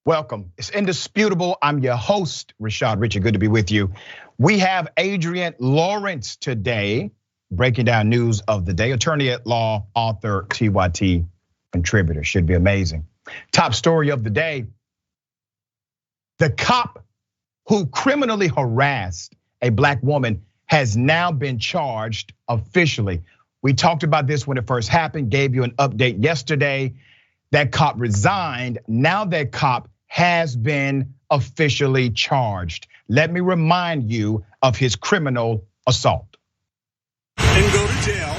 Welcome. It's Indisputable. I'm your host, Richey. Good to be with you. We have Adrienne Lawrence today, breaking down news of the day. Attorney at law, author, TYT contributor. Should be amazing. Top story of the day. The cop who criminally harassed a black woman has now been charged officially. We talked about this when it first happened, gave you an update yesterday. That cop resigned. Now that cop has been officially charged. Let me remind you of his criminal assault. And go to jail.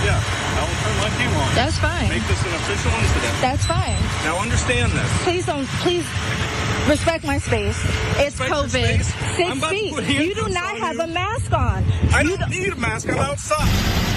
Yeah, I will turn my camera on. That's fine. Make this an official incident. That's fine. Now understand this. Please respect my space. It's Respect your COVID. space. I'm 6 about to feet. put You do handcuffs not on have you. a mask on. I don't need a mask. I'm outside.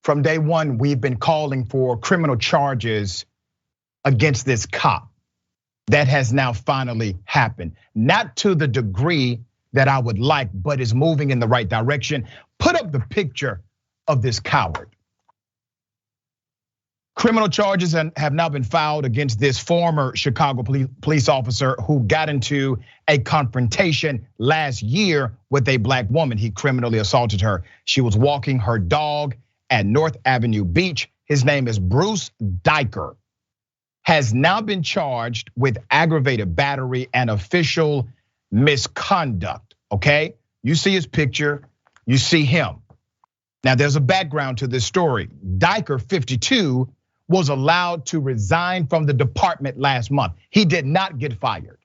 From day one, we've been calling for criminal charges against this cop. That has now finally happened. Not to the degree that I would like, but is moving in the right direction. Put up the picture of this coward. Criminal charges have now been filed against this former Chicago police officer who got into a confrontation last year with a black woman. He criminally assaulted her. She was walking her dog at North Avenue Beach. His name is Bruce Diker. Has now been charged with aggravated battery and official misconduct, okay? You see his picture, you see him. Now there's a background to this story. Diker, 52, was allowed to resign from the department last month. He did not get fired.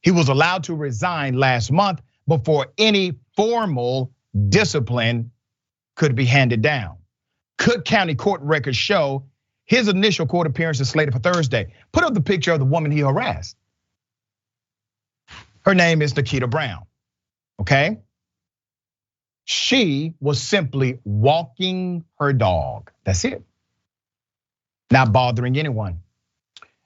He was allowed to resign last month before any formal discipline could be handed down. Cook County court records show his initial court appearance is slated for Thursday. Put up the picture of the woman he harassed. Her name is Nikita Brown, okay? She was simply walking her dog, that's it. Not bothering anyone.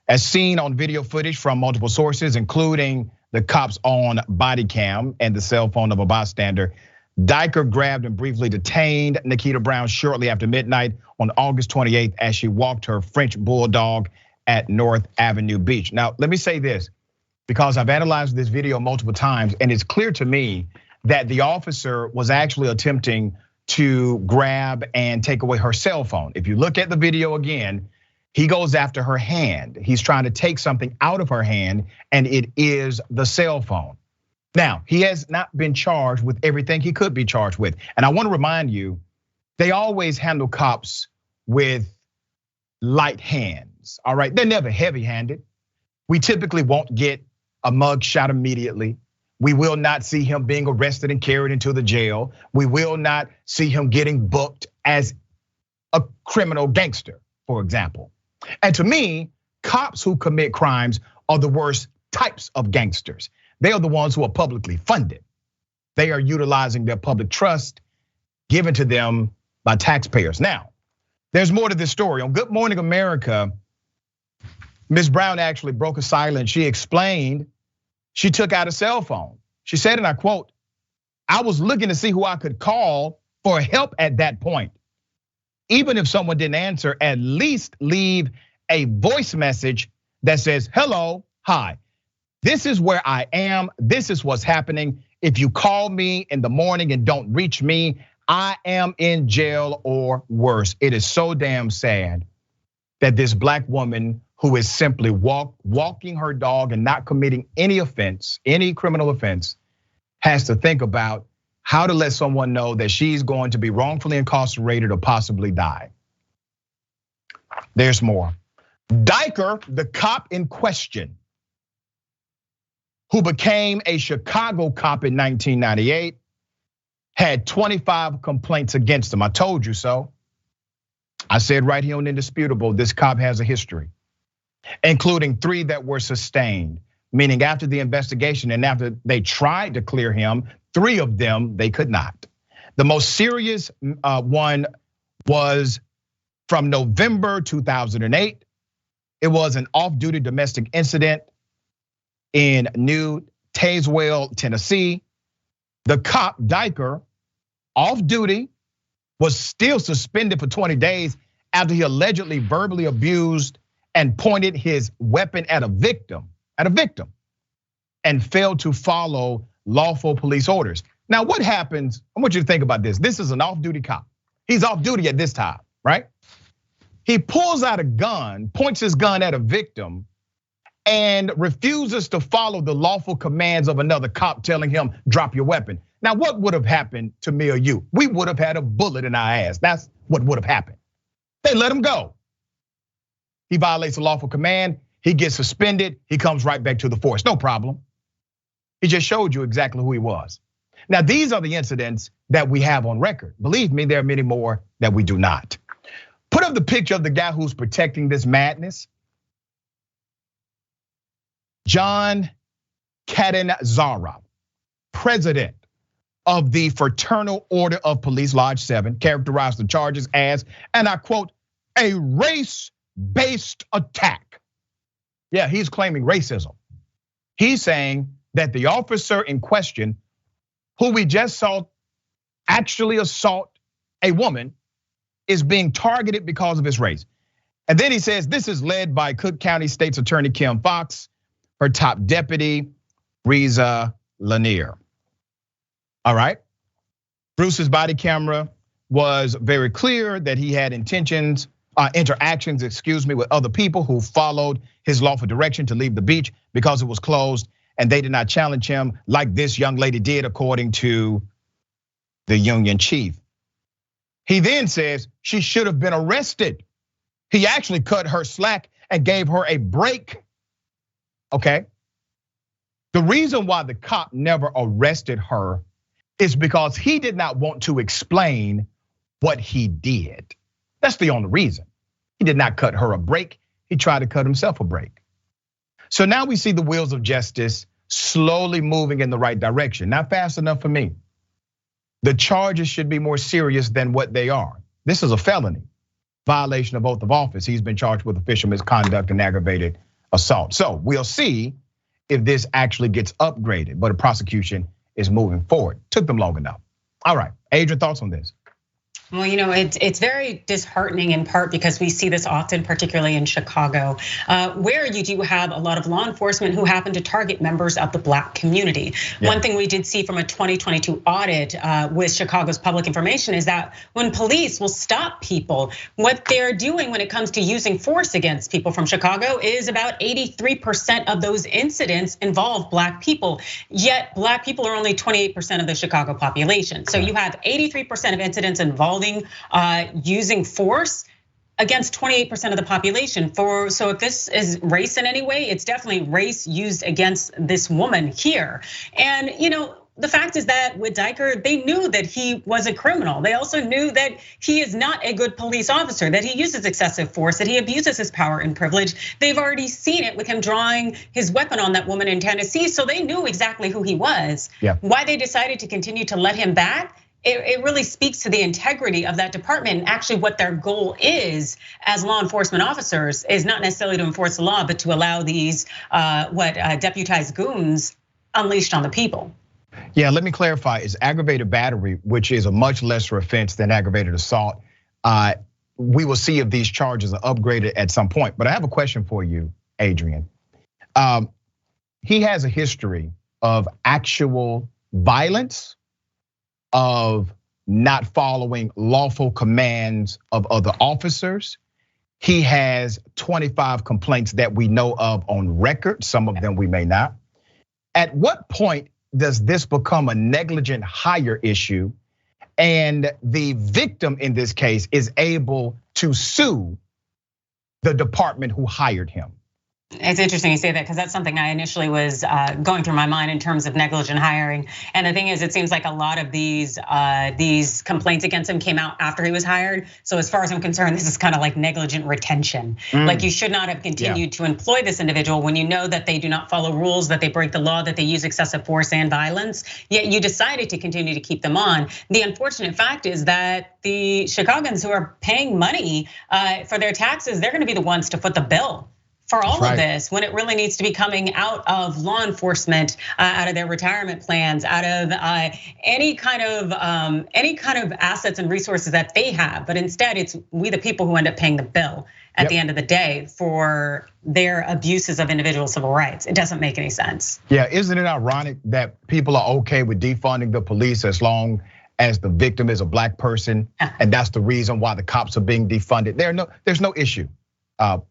As seen on video footage from multiple sources, including the cops' own body cam and the cell phone of a bystander, Diker grabbed and briefly detained Nikita Brown shortly after midnight on August 28th as she walked her French bulldog at North Avenue Beach. Now, let me say this, because I've analyzed this video multiple times, and it's clear to me that the officer was actually attempting to grab and take away her cell phone. If you look at the video again, he goes after her hand. He's trying to take something out of her hand, and it is the cell phone. Now, he has not been charged with everything he could be charged with. And I want to remind you, they always handle cops with light hands, all right? They're never heavy-handed. We typically won't get a mug shot immediately. We will not see him being arrested and carried into the jail. We will not see him getting booked as a criminal gangster, for example. And to me, cops who commit crimes are the worst types of gangsters. They are the ones who are publicly funded. They are utilizing their public trust given to them by taxpayers. Now, there's more to this story. On Good Morning America, Ms. Brown actually broke a silence. She explained she took out a cell phone. She said, and I quote, "I was looking to see who I could call for help at that point. Even if someone didn't answer, at least leave a voice message that says, hello, hi. This is where I am. This is what's happening. If you call me in the morning and don't reach me, I am in jail or worse." It is so damn sad that this black woman who is simply walking her dog and not committing any offense, any criminal offense, has to think about how to let someone know that she's going to be wrongfully incarcerated or possibly die. There's more. Diker, the cop in question, who became a Chicago cop in 1998, had 25 complaints against him. I told you so. I said right here on Indisputable, this cop has a history, including 3 that were sustained, meaning after the investigation and after they tried to clear him, 3 of them, they could not. The most serious one was from November 2008. It was an off-duty domestic incident in New Tazewell, Tennessee. The cop, Diker, off duty, was still suspended for 20 days after he allegedly verbally abused and pointed his weapon at a victim, and failed to follow lawful police orders. Now, what happens? I want you to think about this. This is an off-duty cop. He's off duty at this time, right? He pulls out a gun, points his gun at a victim, and refuses to follow the lawful commands of another cop telling him, drop your weapon. Now, what would have happened to me or you? We would have had a bullet in our ass. That's what would have happened. They let him go. He violates a lawful command. He gets suspended. He comes right back to the force. No problem. He just showed you exactly who he was. Now, these are the incidents that we have on record. Believe me, there are many more that we do not. Put up the picture of the guy who's protecting this madness. John Catanzaro, president of the Fraternal Order of Police Lodge 7, characterized the charges as, and I quote, a race-based attack. Yeah, he's claiming racism. He's saying that the officer in question, who we just saw actually assault a woman, is being targeted because of his race. And then he says this is led by Cook County State's Attorney Kim Fox, her top deputy, Reza Lanier. All right. Bruce's body camera was very clear that he had interactions, with other people who followed his lawful direction to leave the beach because it was closed, and they did not challenge him like this young lady did, according to the union chief. He then says she should have been arrested. He actually cut her slack and gave her a break. Okay. The reason why the cop never arrested her is because he did not want to explain what he did. That's the only reason. He did not cut her a break. He tried to cut himself a break. So now we see the wheels of justice slowly moving in the right direction. Not fast enough for me. The charges should be more serious than what they are. This is a felony, violation of oath of office. He's been charged with official misconduct and aggravated assault. So we'll see if this actually gets upgraded, but a prosecution is moving forward. Took them long enough. All right, Adrienne, thoughts on this? Well, it's very disheartening in part because we see this often, particularly in Chicago, where you do have a lot of law enforcement who happen to target members of the Black community. Yeah. One thing we did see from a 2022 audit with Chicago's public information is that when police will stop people, what they're doing when it comes to using force against people from Chicago is about 83% of those incidents involve Black people. Yet Black people are only 28% of the Chicago population. So you have 83% of incidents involving using force against 28% of the population. So if this is race in any way, it's definitely race used against this woman here. And the fact is that with Diker, they knew that he was a criminal. They also knew that he is not a good police officer, that he uses excessive force, that he abuses his power and privilege. They've already seen it with him drawing his weapon on that woman in Tennessee. So they knew exactly who he was. Yeah. Why they decided to continue to let him back it really speaks to the integrity of that department. And actually what their goal is as law enforcement officers is not necessarily to enforce the law, but to allow these deputized goons unleashed on the people. Yeah, let me clarify. It's aggravated battery, which is a much lesser offense than aggravated assault. We will see if these charges are upgraded at some point. But I have a question for you, Adrienne. He has a history of actual violence, of not following lawful commands of other officers. He has 25 complaints that we know of on record, some of them we may not. At what point does this become a negligent hire issue and the victim in this case is able to sue the department who hired him? It's interesting you say that because that's something I initially was going through my mind in terms of negligent hiring. And the thing is, it seems like a lot of these complaints against him came out after he was hired. So as far as I'm concerned, this is kind of like negligent retention. Like you should not have continued to employ this individual when you know that they do not follow rules, that they break the law, that they use excessive force and violence, yet you decided to continue to keep them on. The unfortunate fact is that the Chicagoans who are paying money for their taxes, they're gonna be the ones to foot the bill for all of this, when it really needs to be coming out of law enforcement, out of their retirement plans, out of any kind of assets and resources that they have. But instead, it's we the people who end up paying the bill at the end of the day for their abuses of individual civil rights. It doesn't make any sense. Yeah, isn't it ironic that people are okay with defunding the police as long as the victim is a black person, and that's the reason why the cops are being defunded? There's no issue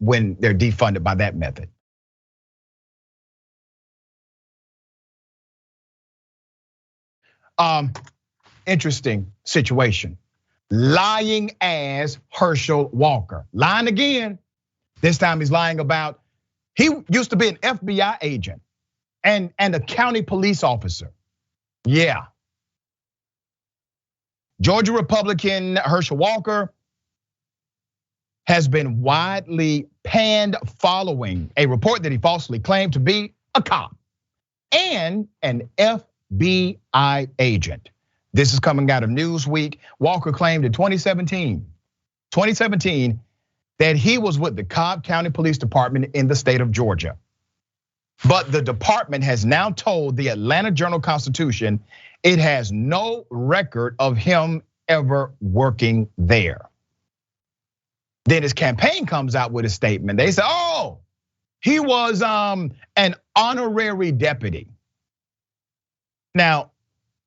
when they're defunded by that method. Interesting situation. Lying as Herschel Walker. Lying again. This time he's lying about, he used to be an FBI agent and a county police officer. Yeah. Georgia Republican Herschel Walker has been widely panned following a report that he falsely claimed to be a cop and an FBI agent. This is coming out of Newsweek. Walker claimed in 2017 that he was with the Cobb County Police Department in the state of Georgia. But the department has now told the Atlanta Journal-Constitution it has no record of him ever working there. Then his campaign comes out with a statement. They say, oh, he was an honorary deputy. Now,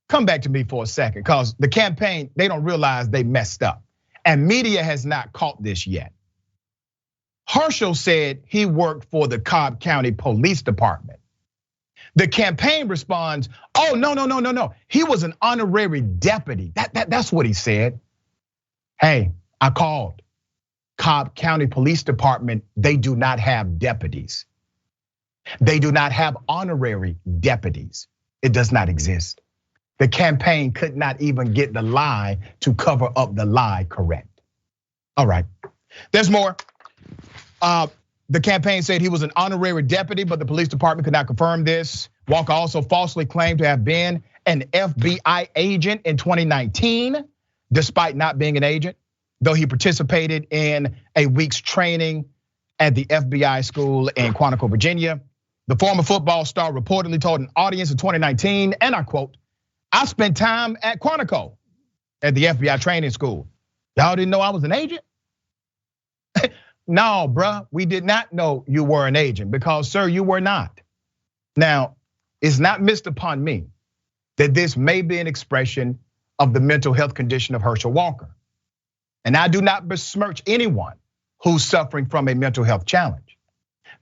come back to me for a second, because the campaign, they don't realize they messed up. And media has not caught this yet. Herschel said he worked for the Cobb County Police Department. The campaign responds, oh, no. He was an honorary deputy. That's what he said. Hey, I called. Cobb County Police Department, they do not have deputies. They do not have honorary deputies. It does not exist. The campaign could not even get the lie to cover up the lie correct. All right, there's more. The campaign said he was an honorary deputy, but the police department could not confirm this. Walker also falsely claimed to have been an FBI agent in 2019, despite not being an agent, though he participated in a week's training at the FBI school in Quantico, Virginia. The former football star reportedly told an audience in 2019, and I quote, I spent time at Quantico at the FBI training school. Y'all didn't know I was an agent? No, bruh, we did not know you were an agent because, sir, you were not. Now, it's not missed upon me that this may be an expression of the mental health condition of Herschel Walker. And I do not besmirch anyone who's suffering from a mental health challenge.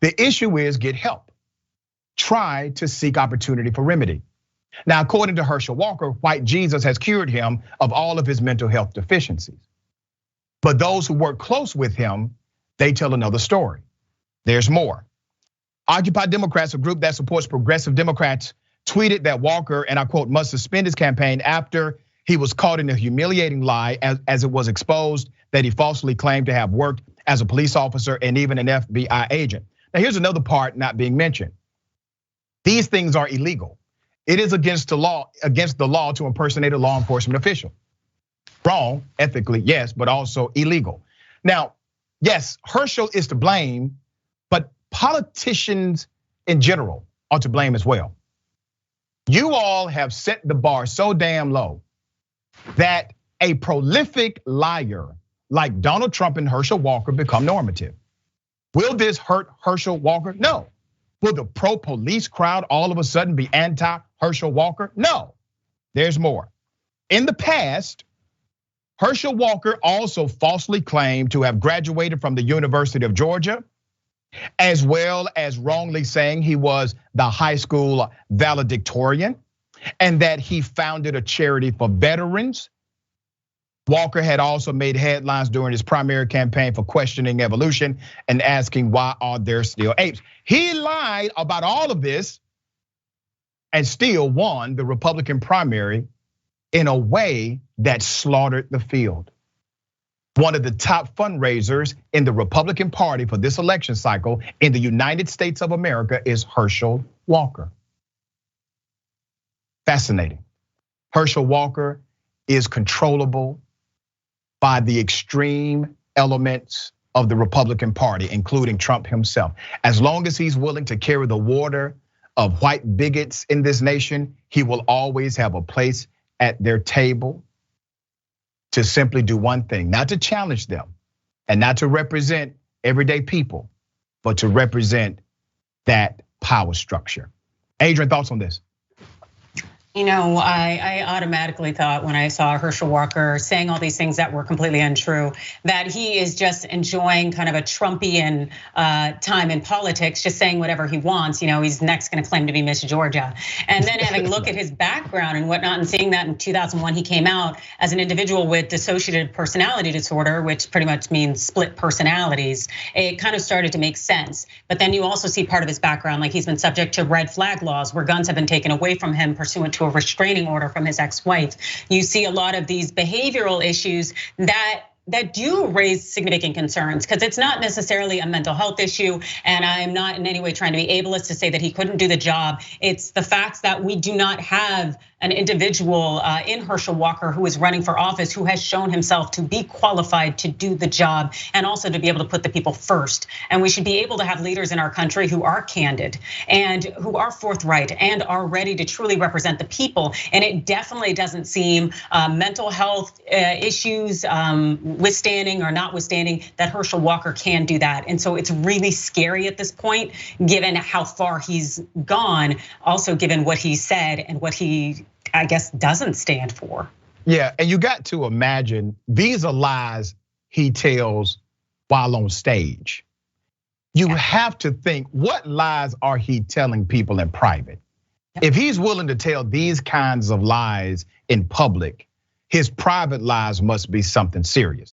The issue is get help. Try to seek opportunity for remedy. Now, according to Herschel Walker, white Jesus has cured him of all of his mental health deficiencies. But those who work close with him, they tell another story. There's more. Occupy Democrats, a group that supports progressive Democrats, tweeted that Walker, and I quote, must suspend his campaign after he was caught in a humiliating lie as it was exposed that he falsely claimed to have worked as a police officer and even an FBI agent. Now, here's another part not being mentioned. These things are illegal. It is against the law to impersonate a law enforcement official. Wrong, ethically, yes, but also illegal. Now, yes, Herschel is to blame, but politicians in general are to blame as well. You all have set the bar so damn low that a prolific liar like Donald Trump and Herschel Walker become normative. Will this hurt Herschel Walker? No. Will the pro-police crowd all of a sudden be anti-Herschel Walker? No. There's more. In the past, Herschel Walker also falsely claimed to have graduated from the University of Georgia, as well as wrongly saying he was the high school valedictorian and that he founded a charity for veterans. Walker had also made headlines during his primary campaign for questioning evolution and asking why are there still apes. He lied about all of this and still won the Republican primary in a way that slaughtered the field. One of the top fundraisers in the Republican Party for this election cycle in the United States of America is Herschel Walker. Fascinating. Herschel Walker is controllable by the extreme elements of the Republican Party, including Trump himself. As long as he's willing to carry the water of white bigots in this nation, he will always have a place at their table to simply do one thing, not to challenge them and not to represent everyday people, but to represent that power structure. Adrienne, thoughts on this? You know, I automatically thought when I saw Herschel Walker saying all these things that were completely untrue, that he is just enjoying kind of a Trumpian time in politics, just saying whatever he wants. You know, he's next gonna claim to be Miss Georgia. And then having a look at his background and whatnot and seeing that in 2001, he came out as an individual with dissociative personality disorder, which pretty much means split personalities. It kind of started to make sense. But then you also see part of his background, like he's been subject to red flag laws where guns have been taken away from him pursuant to a restraining order from his ex-wife. You see a lot of these behavioral issues that do raise significant concerns, because it's not necessarily a mental health issue, and I'm not in any way trying to be ableist to say that he couldn't do the job. It's the fact that we do not have an individual in Herschel Walker who is running for office who has shown himself to be qualified to do the job and also to be able to put the people first. And we should be able to have leaders in our country who are candid and who are forthright and are ready to truly represent the people. And it definitely doesn't seem mental health issues withstanding or notwithstanding that Herschel Walker can do that. And so it's really scary at this point, given how far he's gone, also given what he said and what he, I guess, doesn't stand for. Yeah, and you got to imagine these are lies he tells while on stage. You have to think, what lies are he telling people in private? Yep. If he's willing to tell these kinds of lies in public, his private lies must be something serious.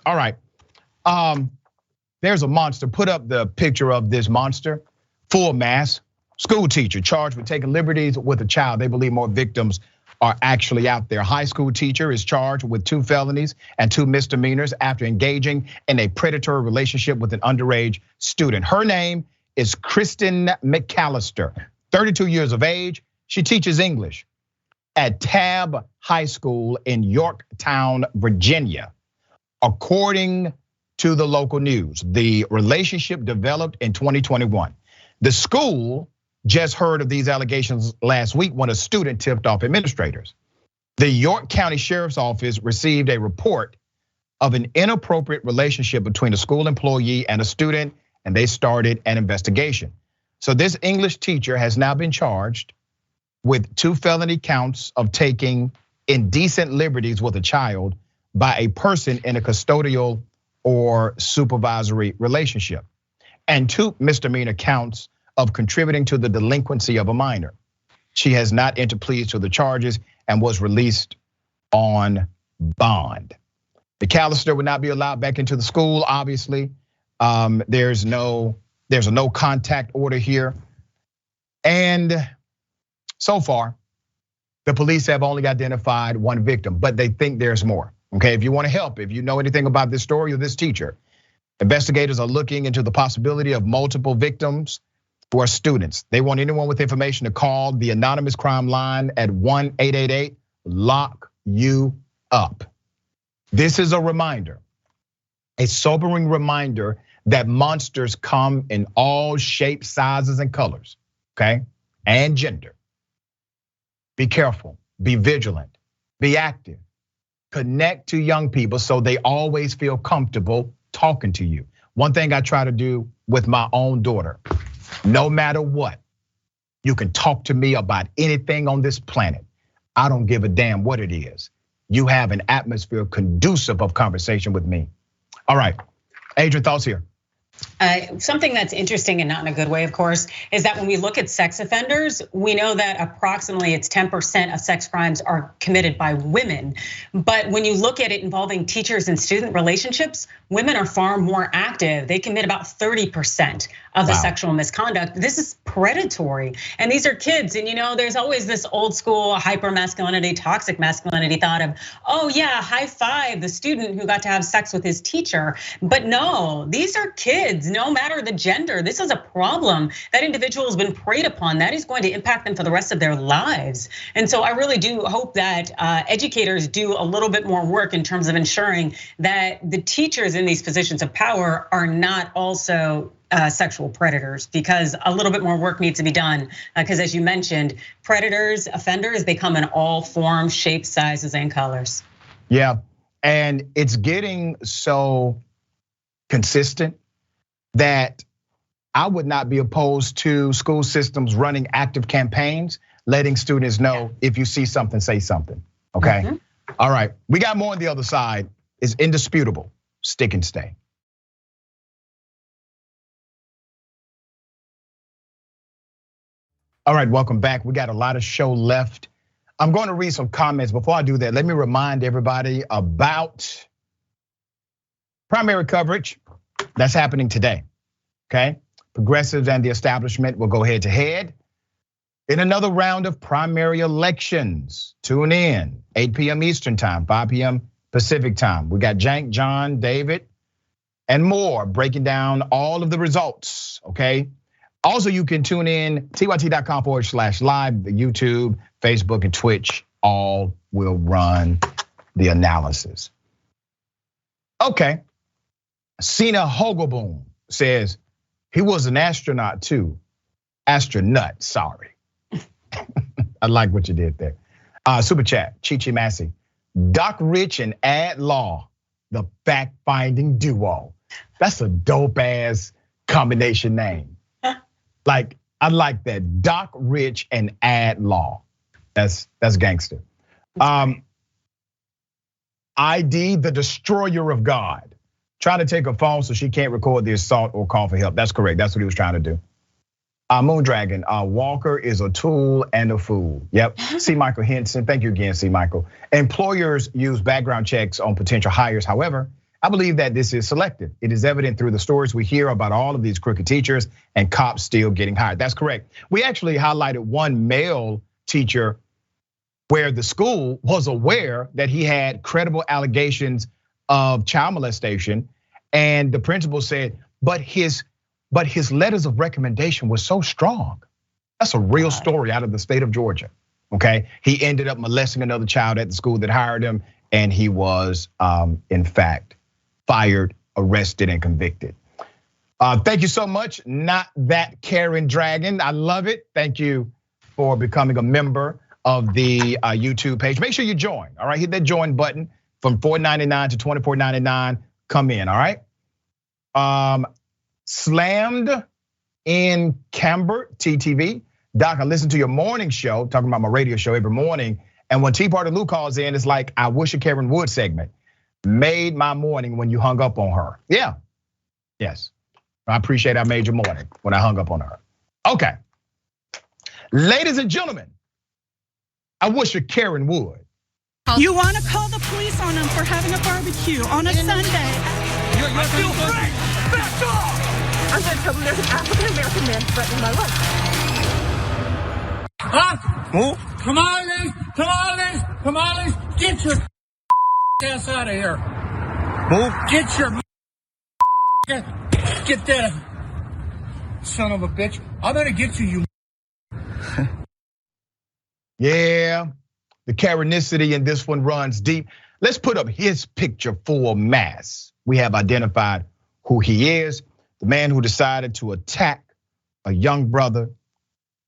All right, there's a monster. Put up the picture of this monster, full mask, school teacher charged with taking liberties with a child. They believe more victims are actually out there. High school teacher is charged with 2 felonies and 2 misdemeanors after engaging in a predatory relationship with an underage student. Her name is Kristen McAllister, 32 years of age. She teaches English at Tab High School in Yorktown, Virginia. According to the local news, the relationship developed in 2021. The school just heard of these allegations last week when a student tipped off administrators. The York County Sheriff's Office received a report of an inappropriate relationship between a school employee and a student, and they started an investigation. So this English teacher has now been charged with 2 felony counts of taking indecent liberties with a child by a person in a custodial or supervisory relationship, and 2 misdemeanor counts of contributing to the delinquency of a minor. She has not entered pleas to the charges and was released on bond. McAllister would not be allowed back into the school, obviously. There's a no contact order here. And so far, the police have only identified 1 victim, but they think there's more. Okay, if you want to help, if you know anything about this story or this teacher, Investigators are looking into the possibility of multiple victims who are students. They want anyone with information to call the anonymous crime line at 1-888-LOCK-YOU-UP. This is a reminder, a sobering reminder that monsters come in all shapes, sizes, and colors, okay? And gender. Be careful, be vigilant, be active. Connect to young people so they always feel comfortable talking to you. One thing I try to do with my own daughter, no matter what, you can talk to me about anything on this planet. I don't give a damn what it is. You have an atmosphere conducive of conversation with me. All right, Adrienne, thoughts here. Something that's interesting and not in a good way, of course, is that when we look at sex offenders, we know that approximately it's 10% of sex crimes are committed by women. But when you look at it involving teachers and student relationships, women are far more active. They commit about 30% of the sexual misconduct. This is predatory. And these are kids. And there's always this old school hyper masculinity, toxic masculinity thought of, oh yeah, high five the student who got to have sex with his teacher. But no, these are kids, no matter the gender. This is a problem. That individual has been preyed upon. That is going to impact them for the rest of their lives. And so I really do hope that educators do a little bit more work in terms of ensuring that the teachers in these positions of power are not also sexual predators, because a little bit more work needs to be done. Because as you mentioned, predators, offenders, they come in all forms, shapes, sizes, and colors. Yeah, and it's getting so consistent that I would not be opposed to school systems running active campaigns, letting students know if you see something, say something, okay? All right, we got more on the other side. It's indisputable, stick and stay. All right, welcome back. We got a lot of show left. I'm going to read some comments. Before I do that, let me remind everybody about primary coverage that's happening today, okay? Progressives and the establishment will go head to head in another round of primary elections. Tune in, 8 p.m. Eastern time, 5 p.m. Pacific time. We got Jank, John, David, and more breaking down all of the results, okay? Also, you can tune in, tyt.com/live, the YouTube, Facebook, and Twitch, all will run the analysis. Okay, Sina Hogelboom says, he was an astronaut too. Astronaut, sorry. I like what you did there. Super chat, Chichi Massey. Doc Rich and Ad Law, the fact-finding duo. That's a dope ass combination name. Like, I like that. Doc Rich and Ad Law. That's gangster. ID, the destroyer of God. Trying to take her phone so she can't record the assault or call for help. That's correct. That's what he was trying to do. Moon Dragon, Walker is a tool and a fool. Yep. C. Michael Henson. Thank you again, C. Michael. Employers use background checks on potential hires. However, I believe that this is selective. It is evident through the stories we hear about all of these crooked teachers and cops still getting hired. That's correct. We actually highlighted one male teacher where the school was aware that he had credible allegations of child molestation, and the principal said, but his letters of recommendation were so strong. That's a real story out of the state of Georgia. Okay, he ended up molesting another child at the school that hired him, and he was, in fact, fired, arrested, and convicted. Thank you so much. Not that Karen Dragon. I love it. Thank you for becoming a member of the YouTube page. Make sure you join. All right, hit that join button from $4.99 to $24.99. Come in. All right. Slammed in Cambert, TTV. Doc, I listen to your morning show, talking about my radio show every morning. And when Tea Party Lou calls in, it's like, I wish a Karen Wood segment. Made my morning when you hung up on her. Yeah, yes. I appreciate I made your morning when I hung up on her. Okay. Ladies and gentlemen, I wish a Karen would. You want to call the police on them for having a barbecue on a Sunday. You're still free! Back off! I'm going to tell them there's an African-American man threatening my life. Huh? Move. Tamales, get your ass out of here. Move. Get your Get that son of a bitch. I'm gonna get you, you. Yeah, the Karenicity in this one runs deep. Let's put up his picture full mass. We have identified who he is, the man who decided to attack a young brother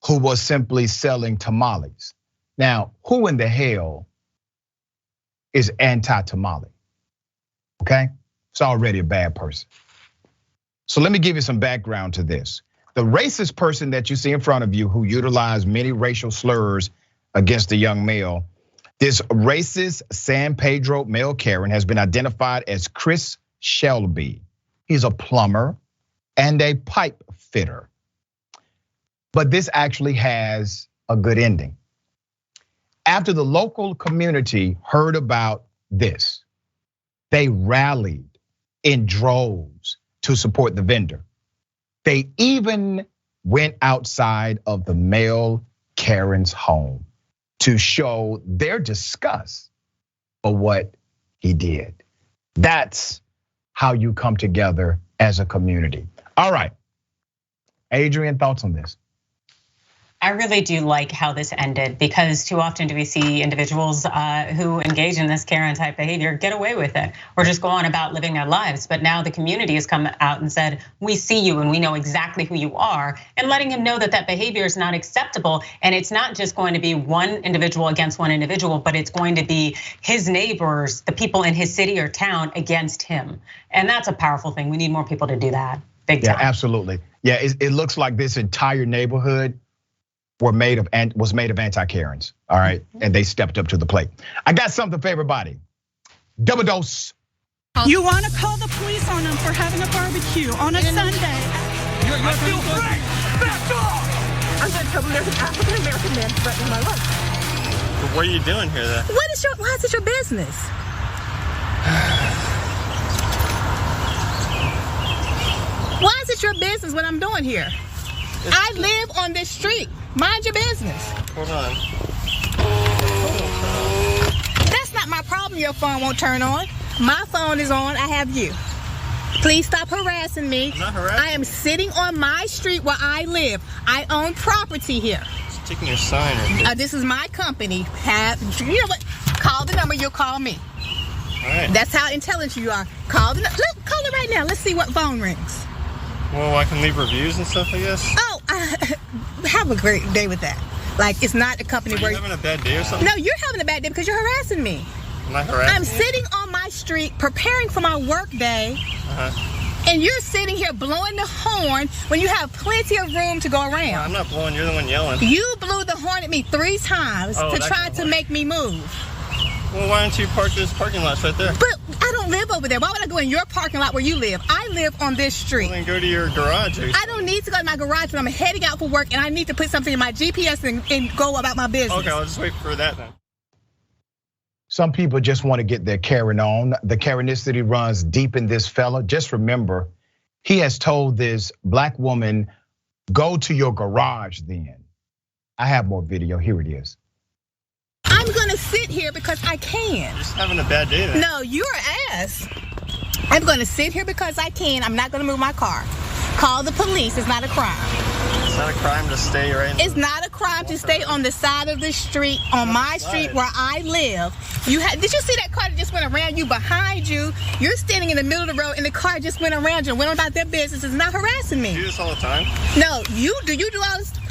who was simply selling tamales. Now, who in the hell is anti-tamale? Okay, it's already a bad person. So let me give you some background to this. The racist person that you see in front of you who utilized many racial slurs against the young male, this racist San Pedro male Karen has been identified as Chris Shelby. He's a plumber and a pipe fitter. But this actually has a good ending. After the local community heard about this, they rallied in droves to support the vendor. They even went outside of the male Karen's home to show their disgust for what he did. That's how you come together as a community. All right, Adrienne, thoughts on this? I really do like how this ended, because too often do we see individuals who engage in this Karen type behavior get away with it or just go on about living their lives. But now the community has come out and said, we see you and we know exactly who you are, and letting him know that that behavior is not acceptable. And it's not just going to be one individual against one individual, but it's going to be his neighbors, the people in his city or town against him. And that's a powerful thing. We need more people to do that. Big time. Yeah, absolutely. Yeah, it looks like this entire neighborhood was made of anti-Karens, all right? And they stepped up to the plate. I got something for everybody. Double dose. You want to call the police on them for having a barbecue on a Sunday. I feel free. Back off. I'm gonna trouble. There's an African-American man threatening my life. What are you doing here then? Why is it your business? Why is it your business what I'm doing here? I live on this street. Mind your business. Hold on. That's not my problem. Your phone won't turn on. My phone is on. I have you. Please stop harassing me. I'm not harassing I am sitting on my street where I live. I own property here. Just taking your sign right there. This is my company. You know what? Call the number. You'll call me. All right. That's how intelligent you are. Call it right now. Let's see what phone rings. Well, I can leave reviews and stuff, I guess. Oh, have a great day with that. Like, it's not a company Are where you having a bad day or something? No, you're having a bad day because you're harassing me. Am I harassing I'm you? sitting on my street preparing for my work day. And you're sitting here blowing the horn when you have plenty of room to go around. I'm not blowing, you're the one yelling. You blew the horn at me 3 times to try to make me move. Well, why don't you park this parking lot right there? But I don't live over there. Why would I go in your parking lot where you live? I live on this street. Well, then go to your garage. I don't need to go to my garage when I'm heading out for work and I need to put something in my GPS and go about my business. Okay, I'll just wait for that then. Some people just want to get their Karen on. The Karenicity runs deep in this fella. Just remember, he has told this black woman, go to your garage then. I have more video, here it is. I'm gonna sit here because I can. You're just having a bad day then. No, you're ass. I'm gonna sit here because I can. I'm not gonna move my car. Call the police, it's not a crime. It's not a crime to stay right in. It's not a crime to stay on the side of the street, on my street where I live. Did you see that car that just went around you, behind you? You're standing in the middle of the road and the car just went around you and went on about their business. It's not harassing me. You do this all the time? No, you do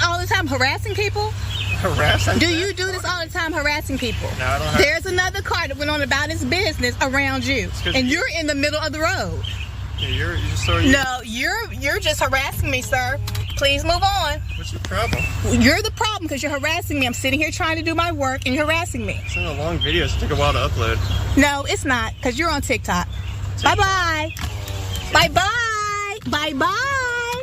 all the time harassing people? Harassing? Do you do this all the time, harassing people? No, I don't have. There's another car that went on about its business around you, and you're in the middle of the road. Yeah, No, you're just harassing me, sir. Please move on. What's your problem? You're the problem because you're harassing me. I'm sitting here trying to do my work and you're harassing me. It's in a long video, so it took a while to upload. No, it's not, because you're on TikTok. Bye-bye. Bye-bye. Bye-bye.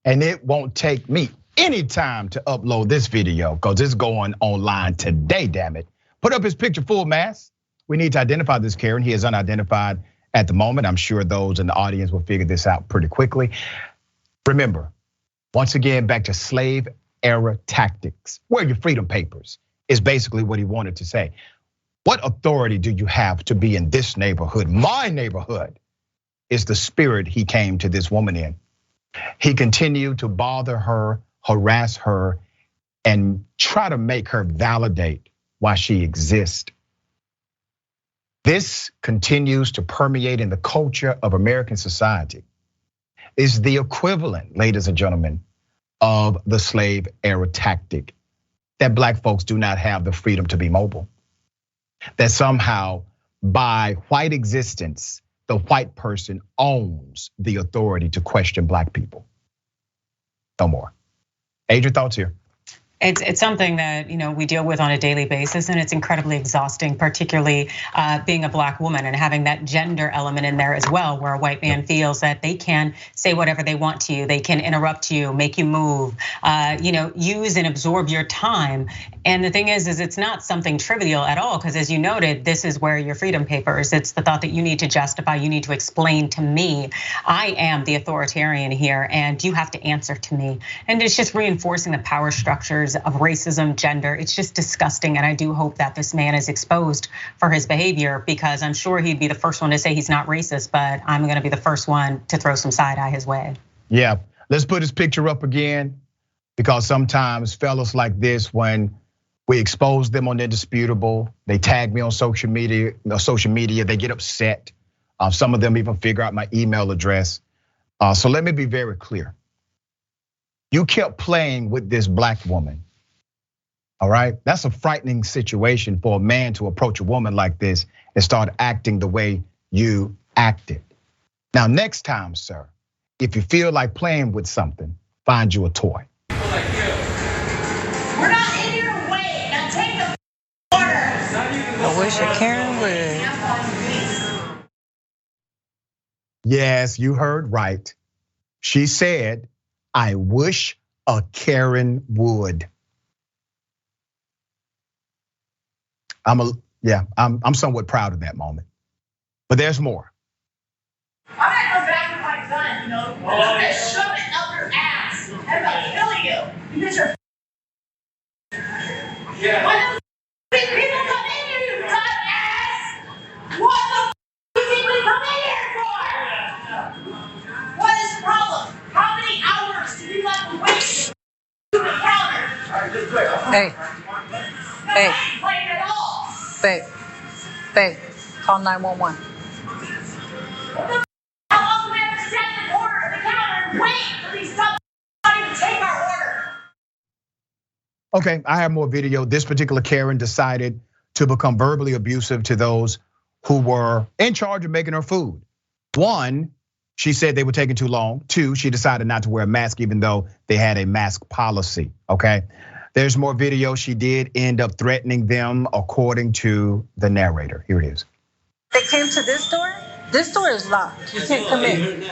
And it won't take me any time to upload this video because it's going online today, damn it. Put up his picture full mass. We need to identify this Karen. He is unidentified at the moment. I'm sure those in the audience will figure this out pretty quickly. Remember, once again, back to slave era tactics. Wear your freedom papers is basically what he wanted to say. What authority do you have to be in this neighborhood, my neighborhood, is the spirit he came to this woman in. He continued to bother her, harass her, and try to make her validate why she exists. This continues to permeate in the culture of American society. It's the equivalent, ladies and gentlemen, of the slave era tactic that Black folks do not have the freedom to be mobile. That somehow by white existence, the white person owns the authority to question Black people. No more. Adrienne, thoughts here? It's something that we deal with on a daily basis, and it's incredibly exhausting, particularly being a Black woman and having that gender element in there as well, where a white man feels that they can say whatever they want to you, they can interrupt you, make you move, use and absorb your time. And the thing is it's not something trivial at all, because as you noted, this is where your freedom papers. It's the thought that you need to justify, you need to explain to me, I am the authoritarian here, and you have to answer to me. And it's just reinforcing the power structures of racism, gender. It's just disgusting. And I do hope that this man is exposed for his behavior, because I'm sure he'd be the first one to say he's not racist, but I'm gonna be the first one to throw some side eye his way. Yeah, let's put his picture up again, because sometimes fellas like this, when we expose them on Indisputable, they tag me on social media, they get upset. Some of them even figure out my email address. So let me be very clear. You kept playing with this Black woman, all right? That's a frightening situation for a man to approach a woman like this and start acting the way you acted. Now, next time, sir, if you feel like playing with something, find you a toy. We're not in your way. Now take the order. I wish a Karen would. Yes, you heard right. She said, I wish a Karen would. I'm somewhat proud of that moment. But there's more. I'm not going back with my gun, I'm gonna shove it up your ass. And I'm gonna kill you because you're. When the people come in here, you cut ass. What the do you think we come in here for? What is the problem? How many hours do you let them wait to the counter? Hey, Playing at all. babe, call 911. How long do we have to stand in order at the counter and wait for these dumb not even take our order? Okay, I have more video. This particular Karen decided to become verbally abusive to those who were in charge of making her food. One, she said they were taking too long. Two, she decided not to wear a mask even though they had a mask policy, okay? There's more video. She did end up threatening them according to the narrator. Here it is. They came to this door. This door is locked. You can't come in.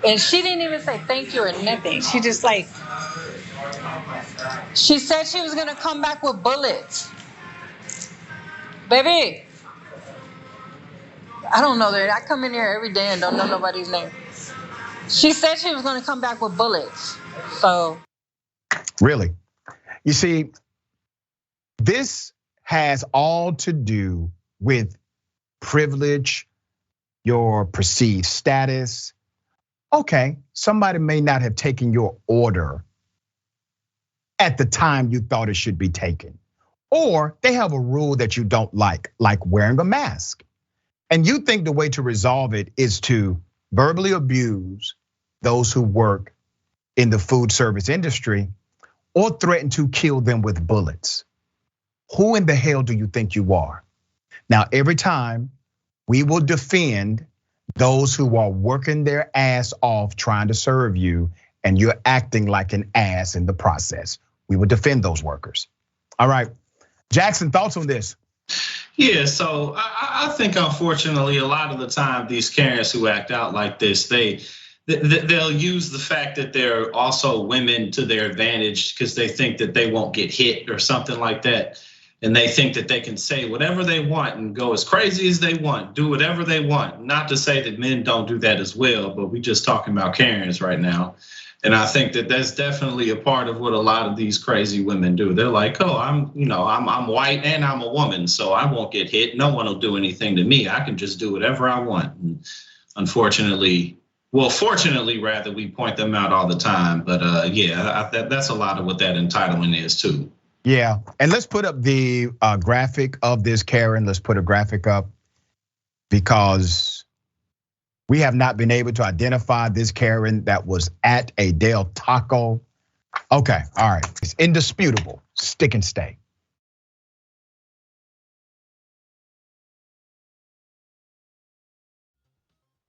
And she didn't even say thank you or nothing. She just she said she was gonna come back with bullets. Baby, I don't know that. I come in here every day and don't know nobody's name. She said she was gonna come back with bullets, so. Really? You see, this has all to do with privilege, your perceived status. Okay, somebody may not have taken your order at the time you thought it should be taken. Or they have a rule that you don't like wearing a mask. And you think the way to resolve it is to verbally abuse those who work in the food service industry or threaten to kill them with bullets. Who in the hell do you think you are? Now, every time we will defend those who are working their ass off trying to serve you and you're acting like an ass in the process. We will defend those workers. All right, Jackson, thoughts on this? Yeah, so I think unfortunately a lot of the time these Karens who act out like this, they'll use the fact that they're also women to their advantage because they think that they won't get hit or something like that. And they think that they can say whatever they want and go as crazy as they want, do whatever they want. Not to say that men don't do that as well, but we're just talking about Karens right now. And I think that that's definitely a part of what a lot of these crazy women do. They're like, oh, I'm white and I'm a woman, so I won't get hit. No one will do anything to me. I can just do whatever I want. And unfortunately, well, fortunately, rather, we point them out all the time. But yeah, that's a lot of what that entitlement is too. Yeah, and let's put up the graphic of this, Karen. Let's put a graphic up because we have not been able to identify this Karen that was at a Del Taco. Okay, all right, it's indisputable, stick and stay.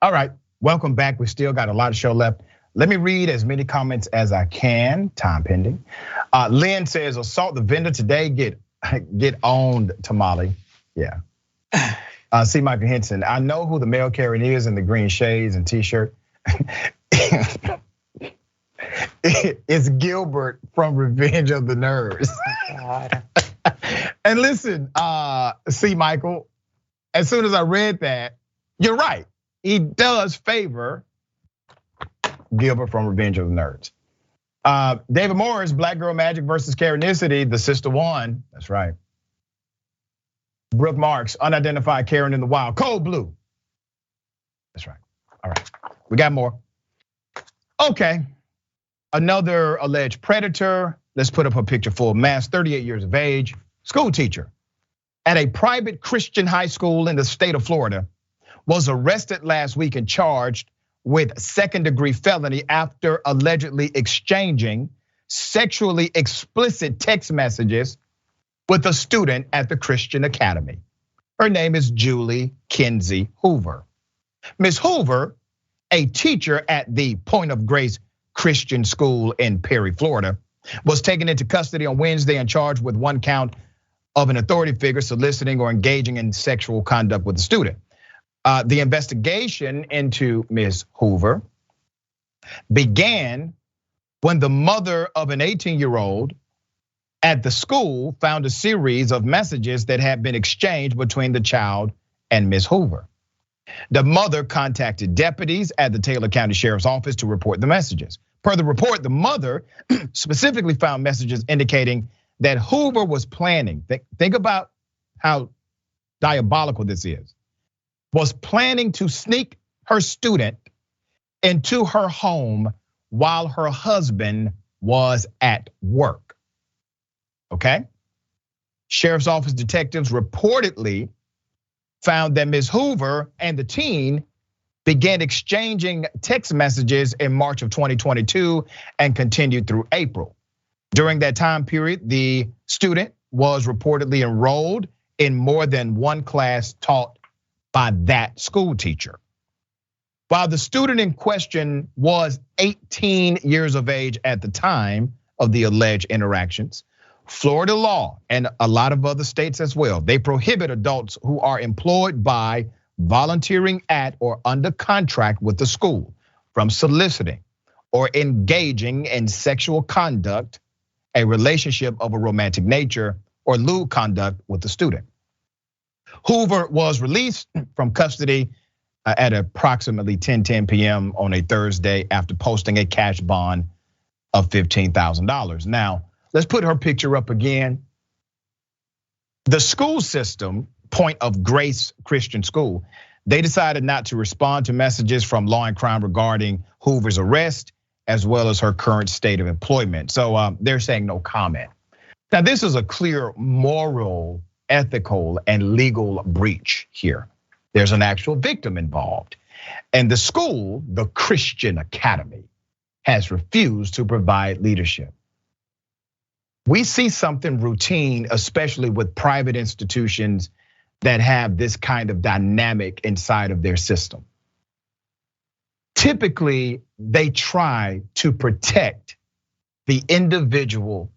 All right, welcome back. We still got a lot of show left. Let me read as many comments as I can, time pending. Lynn says, assault the vendor today, get owned, Tamale. Yeah. C. Michael Henson, I know who the male Karen is in the green shades and t-shirt. It's Gilbert from Revenge of the Nerds. God. And listen, C. Michael, as soon as I read that, you're right. He does favor Gilbert from Revenge of the Nerds. David Morris, Black Girl Magic versus Karenicity, the sister won. That's right. Brooke Marks, unidentified Karen in the wild. Cold blue. That's right. All right, we got more. Okay, another alleged predator. Let's put up a picture full mask, 38 years of age, school teacher at a private Christian high school in the state of Florida, was arrested last week and charged with second-degree felony after allegedly exchanging sexually explicit text messages with a student at the Christian Academy. Her name is Julie Kinsey Hoover. Ms. Hoover, a teacher at the Point of Grace Christian School in Perry, Florida, was taken into custody on Wednesday and charged with one count of an authority figure soliciting or engaging in sexual conduct with a student. The investigation into Ms. Hoover began when the mother of an 18-year-old at the school found a series of messages that had been exchanged between the child and Ms. Hoover. The mother contacted deputies at the Taylor County Sheriff's Office to report the messages. Per the report, the mother specifically found messages indicating that Hoover was planning, think about how diabolical this is, was planning to sneak her student into her home while her husband was at work. Okay? Sheriff's Office detectives reportedly found that Ms. Hoover and the teen began exchanging text messages in March of 2022 and continued through April. During that time period, the student was reportedly enrolled in more than one class taught by that school teacher. While the student in question was 18 years of age at the time of the alleged interactions, Florida law and a lot of other states as well, they prohibit adults who are employed by, volunteering at, or under contract with the school from soliciting or engaging in sexual conduct, a relationship of a romantic nature, or lewd conduct with the student. Hoover was released from custody at approximately 10:10 p.m. on a Thursday after posting a cash bond of $15,000. Now, let's put her picture up again. The school system, Point of Grace Christian School, they decided not to respond to messages from Law and Crime regarding Hoover's arrest, as well as her current state of employment. So they're saying no comment. Now, this is a clear moral, ethical, and legal breach here. There's an actual victim involved. And the school, the Christian Academy, has refused to provide leadership. We see something routine, especially with private institutions that have this kind of dynamic inside of their system. Typically, they try to protect the individual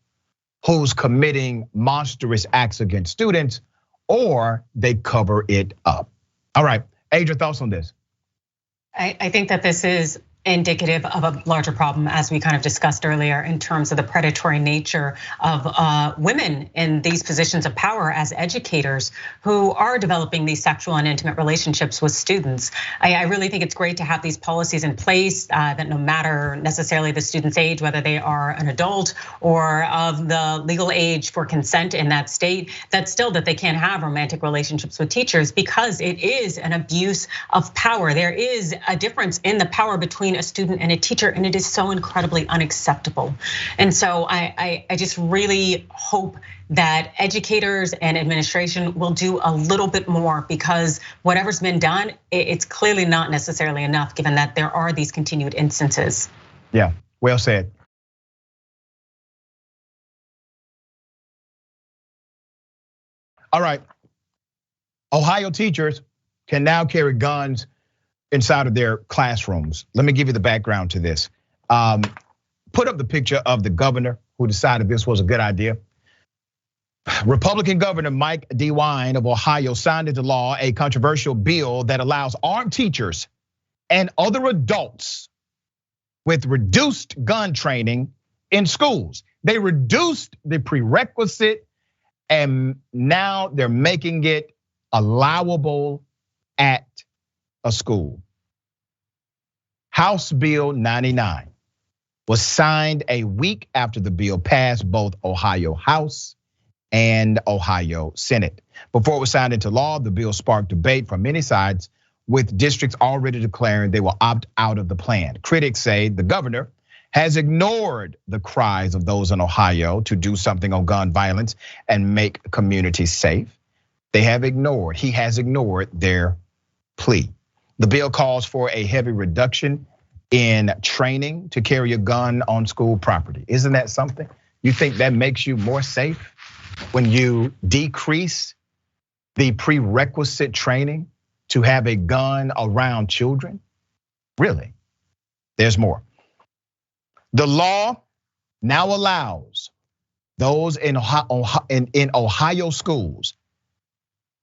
who's committing monstrous acts against students, or they cover it up. All right, Adrienne, thoughts on this? I think that this is indicative of a larger problem, as we kind of discussed earlier, in terms of the predatory nature of women in these positions of power as educators who are developing these sexual and intimate relationships with students. I really think it's great to have these policies in place that no matter necessarily the student's age, whether they are an adult or of the legal age for consent in that state, that still that they can't have romantic relationships with teachers, because it is an abuse of power. There is a difference in the power between a student and a teacher, and it is so incredibly unacceptable. And so I just really hope that educators and administration will do a little bit more, because whatever's been done, it's clearly not necessarily enough, given that there are these continued instances. Yeah, well said. All right, Ohio teachers can now carry guns inside of their classrooms. Let me give you the background to this. Put up the picture of the governor who decided this was a good idea. Republican Governor Mike DeWine of Ohio signed into law a controversial bill that allows armed teachers and other adults with reduced gun training in schools. They reduced the prerequisite, and now they're making it allowable at a school. House Bill 99 was signed a week after the bill passed both Ohio House and Ohio Senate. Before it was signed into law, the bill sparked debate from many sides, with districts already declaring they will opt out of the plan. Critics say the governor has ignored the cries of those in Ohio to do something on gun violence and make communities safe. He has ignored their plea. The bill calls for a heavy reduction in training to carry a gun on school property. Isn't that something? You think that makes you more safe when you decrease the prerequisite training to have a gun around children? Really? There's more. The law now allows those in Ohio schools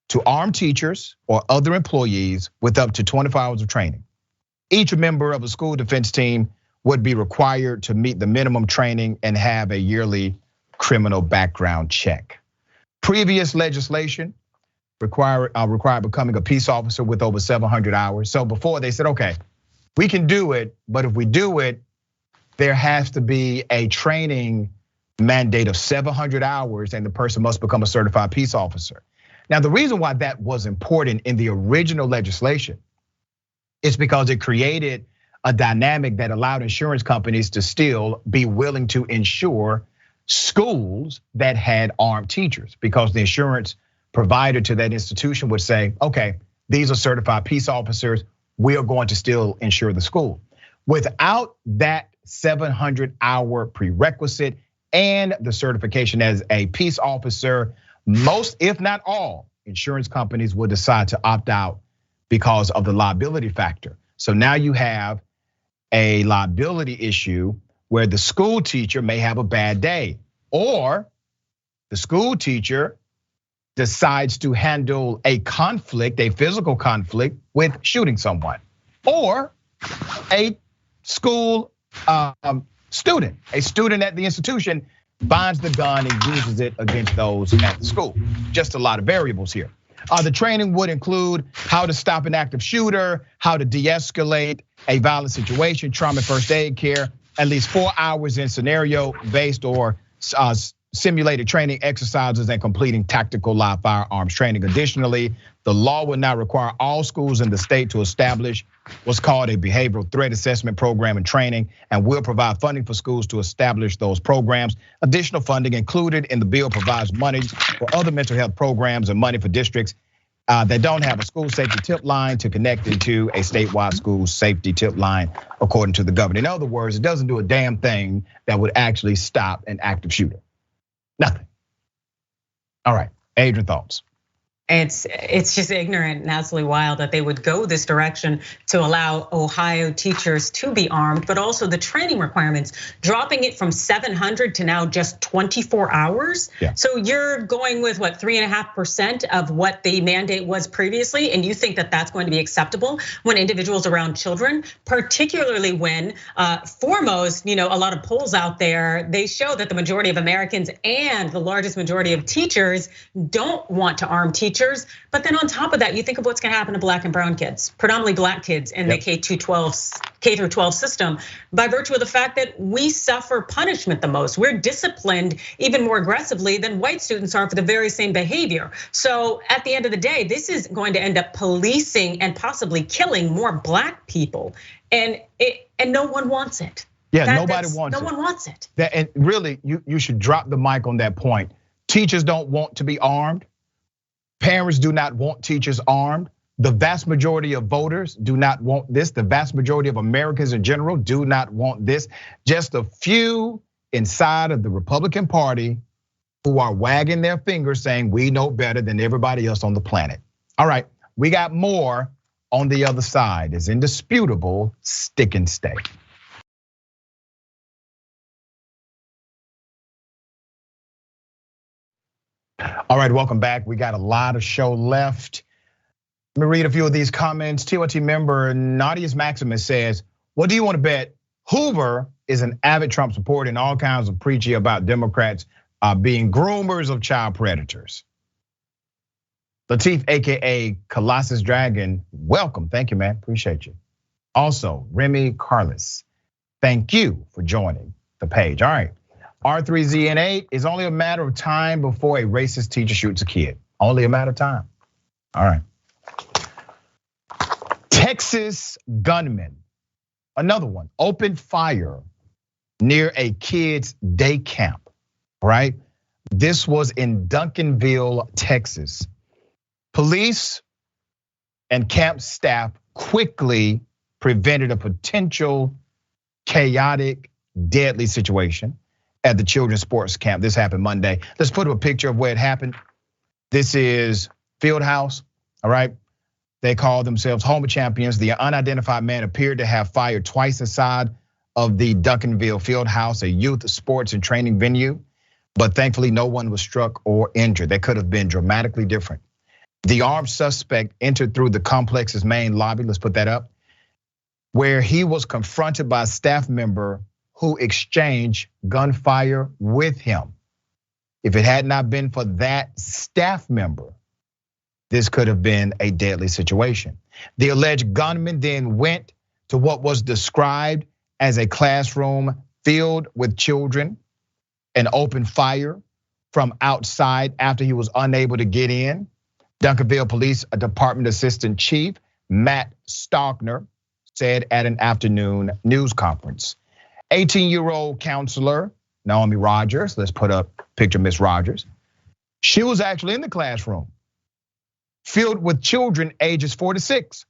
to arm teachers or other employees with up to 24 hours of training. Each member of a school defense team would be required to meet the minimum training and have a yearly criminal background check. Previous legislation required becoming a peace officer with over 700 hours. So before they said, okay, we can do it, but if we do it, there has to be a training mandate of 700 hours and the person must become a certified peace officer. Now, the reason why that was important in the original legislation is because it created a dynamic that allowed insurance companies to still be willing to insure schools that had armed teachers, because the insurance provider to that institution would say, okay, these are certified peace officers, we are going to still insure the school. Without that 700-hour prerequisite and the certification as a peace officer, most, if not all, insurance companies will decide to opt out because of the liability factor. So now you have a liability issue where the school teacher may have a bad day, or the school teacher decides to handle a conflict, a physical conflict, with shooting someone, or a school student at the institution finds the gun and uses it against those at the school. Just a lot of variables here. The training would include how to stop an active shooter, how to de-escalate a violent situation, trauma first aid care, at least 4 hours in scenario-based or simulated training exercises, and completing tactical live firearms training. Additionally, the law will now require all schools in the state to establish what's called a behavioral threat assessment program and training, and will provide funding for schools to establish those programs. Additional funding included in the bill provides money for other mental health programs and money for districts that don't have a school safety tip line to connect into a statewide school safety tip line, according to the governor. In other words, it doesn't do a damn thing that would actually stop an active shooter. Nothing. All right, Adrienne, thoughts? It's just ignorant and absolutely wild that they would go this direction to allow Ohio teachers to be armed, but also the training requirements, dropping it from 700 to now just 24 hours. Yeah. So you're going with what, 3.5% of what the mandate was previously, and you think that that's going to be acceptable when individuals around children, particularly when foremost, a lot of polls out there, they show that the majority of Americans and the largest majority of teachers don't want to arm teachers. But then on top of that, you think of what's gonna happen to black and brown kids, predominantly black kids in the K through 12 system, by virtue of the fact that we suffer punishment the most. We're disciplined even more aggressively than white students are for the very same behavior. So at the end of the day, this is going to end up policing and possibly killing more black people. And no one wants it. Yeah, nobody wants it. No one wants it. And really, you should drop the mic on that point. Teachers don't want to be armed. Parents do not want teachers armed. The vast majority of voters do not want this. The vast majority of Americans in general do not want this. Just a few inside of the Republican Party who are wagging their fingers saying we know better than everybody else on the planet. All right, we got more on the other side. It's Indisputable, stick and stay. All right, welcome back. We got a lot of show left. Let me read a few of these comments. TYT member Nadia's Maximus says, what do you want to bet? Hoover is an avid Trump supporter and all kinds of preachy about Democrats being groomers of child predators. Latif, AKA Colossus Dragon, welcome. Thank you, man, appreciate you. Also, Remy Carlos, thank you for joining the page. All right. R3ZN8 is only a matter of time before a racist teacher shoots a kid. Only a matter of time. All right. Texas gunman, another one, opened fire near a kid's day camp, right? This was in Duncanville, Texas. Police and camp staff quickly prevented a potential chaotic, deadly situation at the children's sports camp. This happened Monday. Let's put up a picture of where it happened. This is Fieldhouse, all right? They call themselves Home Champions. The unidentified man appeared to have fired twice inside of the Duncanville Fieldhouse, a youth sports and training venue, but thankfully no one was struck or injured. That could have been dramatically different. The armed suspect entered through the complex's main lobby, let's put that up, where he was confronted by a staff member who exchanged gunfire with him. If it had not been for that staff member, this could have been a deadly situation. The alleged gunman then went to what was described as a classroom filled with children and opened fire from outside after he was unable to get in. Duncanville Police Department Assistant Chief Matt Stockner said at an afternoon news conference. 18-year-old counselor Naomi Rogers, let's put up a picture of Miss Rogers. She was actually in the classroom filled with children ages 4 to 6.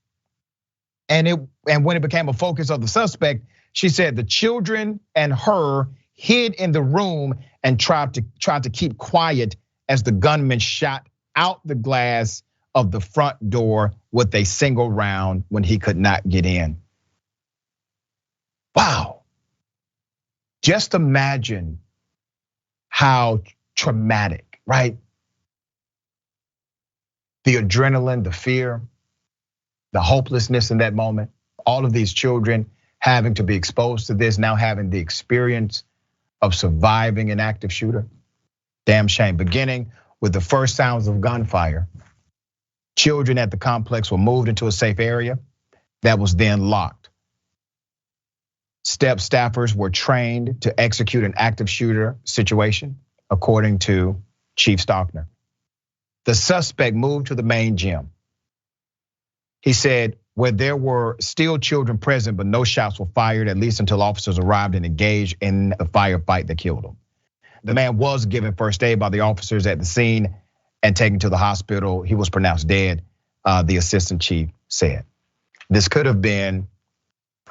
And when it became a focus of the suspect, she said the children and her hid in the room and tried to keep quiet as the gunman shot out the glass of the front door with a single round when he could not get in. Wow. Just imagine how traumatic, right? The adrenaline, the fear, the hopelessness in that moment, all of these children having to be exposed to this, now having the experience of surviving an active shooter. Damn shame. Beginning with the first sounds of gunfire, children at the complex were moved into a safe area that was then locked. Staffers were trained to execute an active shooter situation, according to Chief Stockner. The suspect moved to the main gym. He said, where there were still children present, but no shots were fired, at least until officers arrived and engaged in the firefight that killed him. The man was given first aid by the officers at the scene and taken to the hospital. He was pronounced dead, the assistant chief said. This could have been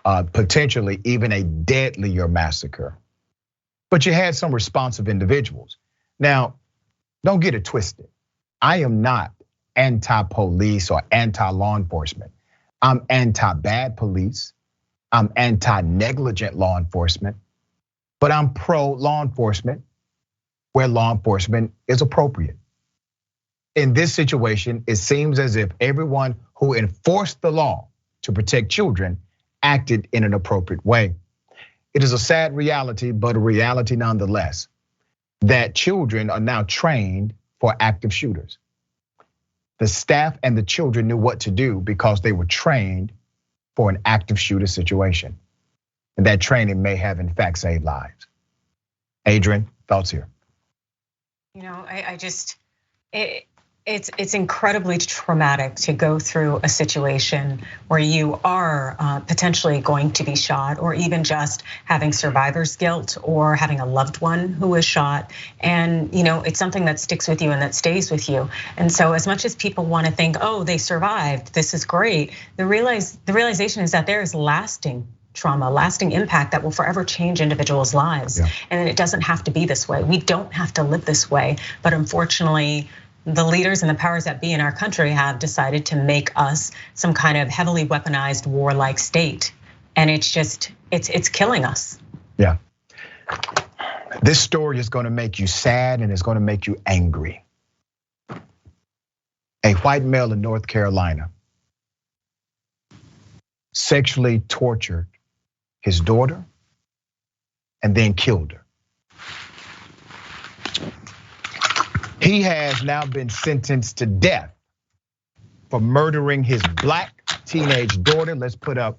potentially even a deadlier massacre. But you had some responsive individuals. Now, don't get it twisted. I am not anti-police or anti-law enforcement. I'm anti-bad police. I'm anti-negligent law enforcement. But I'm pro-law enforcement where law enforcement is appropriate. In this situation, it seems as if everyone who enforced the law to protect children acted in an appropriate way. It is a sad reality, but a reality nonetheless, that children are now trained for active shooters. The staff and the children knew what to do because they were trained for an active shooter situation. And that training may have in fact saved lives. Adrienne, thoughts here? You know, it's incredibly traumatic to go through a situation where you are potentially going to be shot, or even just having survivor's guilt, or having a loved one who was shot. And it's something that sticks with you and that stays with you. And so as much as people want to think, oh, they survived, this is great, the realization is that there is lasting trauma, lasting impact that will forever change individuals' lives. Yeah. And it doesn't have to be this way. We don't have to live this way. But unfortunately, the leaders and the powers that be in our country have decided to make us some kind of heavily weaponized warlike state. And it's killing us. Yeah. This story is going to make you sad and it's going to make you angry. A white male in North Carolina sexually tortured his daughter and then killed her. He has now been sentenced to death for murdering his black teenage daughter. Let's put up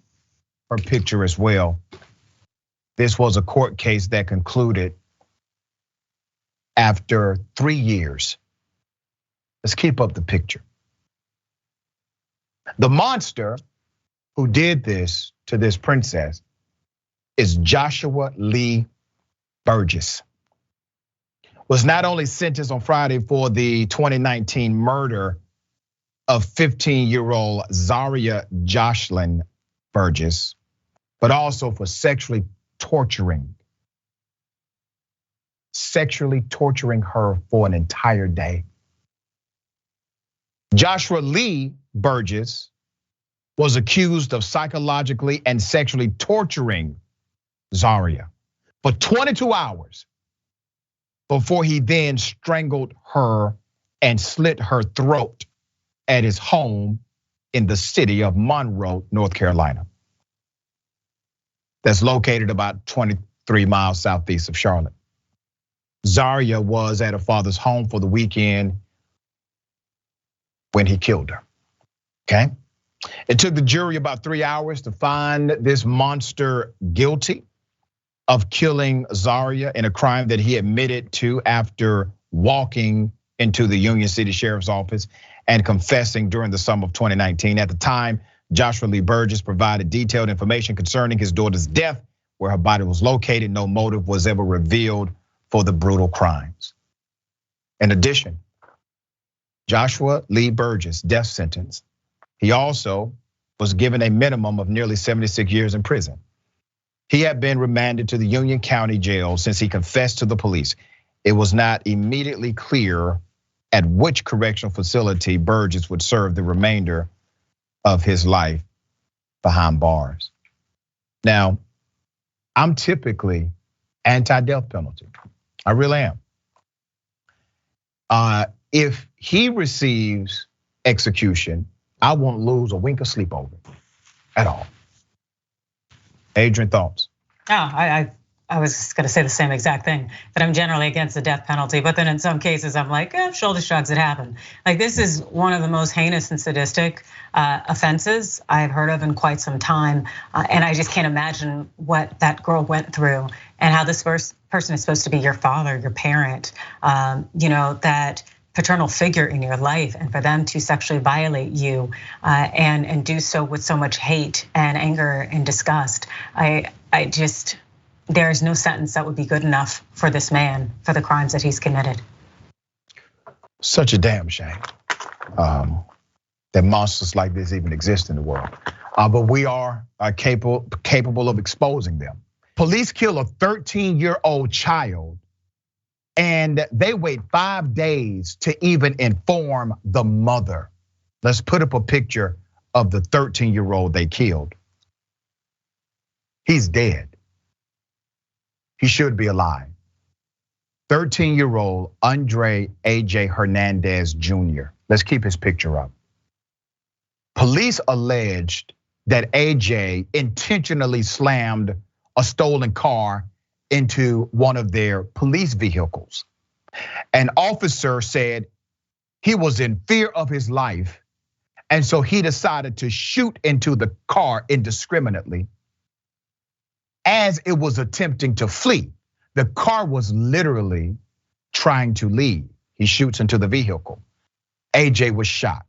her picture as well. This was a court case that concluded after 3 years. Let's keep up the picture. The monster who did this to this princess is Joshua Lee Burgess. Was not only sentenced on Friday for the 2019 murder of 15-year-old Zaria Jocelyn Burgess, but also for sexually torturing her for an entire day. Joshua Lee Burgess was accused of psychologically and sexually torturing Zaria for 22 hours before he then strangled her and slit her throat at his home in the city of Monroe, North Carolina. That's located about 23 miles southeast of Charlotte. Zaria was at her father's home for the weekend when he killed her, okay? It took the jury about 3 hours to find this monster guilty of killing Zaria in a crime that he admitted to after walking into the Union City Sheriff's Office and confessing during the summer of 2019. At the time, Joshua Lee Burgess provided detailed information concerning his daughter's death, where her body was located. No motive was ever revealed for the brutal crimes. In addition, Joshua Lee Burgess' death sentence, he also was given a minimum of nearly 76 years in prison. He had been remanded to the Union County Jail since he confessed to the police. It was not immediately clear at which correctional facility Burgess would serve the remainder of his life behind bars. Now, I'm typically anti-death penalty. I really am. If he receives execution, I won't lose a wink of sleep over it at all. Adrienne, thoughts? I was going to say the same exact thing, that I'm generally against the death penalty, but then in some cases I'm like, shoulder shrugs, it happened. Like, this is one of the most heinous and sadistic offenses I've heard of in quite some time, and I just can't imagine what that girl went through and how this person is supposed to be your father, your parent, that paternal figure in your life, and for them to sexually violate you and do so with so much hate and anger and disgust. There is no sentence that would be good enough for this man for the crimes that he's committed. Such a damn shame that monsters like this even exist in the world. But we are capable of exposing them. Police kill a 13-year-old child And they wait 5 days to even inform the mother. Let's put up a picture of the 13-year-old they killed. He's dead. He should be alive. 13-year-old Andre AJ Hernandez Jr. Let's keep his picture up. Police alleged that AJ intentionally slammed a stolen car into one of their police vehicles. An officer said he was in fear of his life, and so he decided to shoot into the car indiscriminately as it was attempting to flee. The car was literally trying to leave. He shoots into the vehicle. AJ was shot.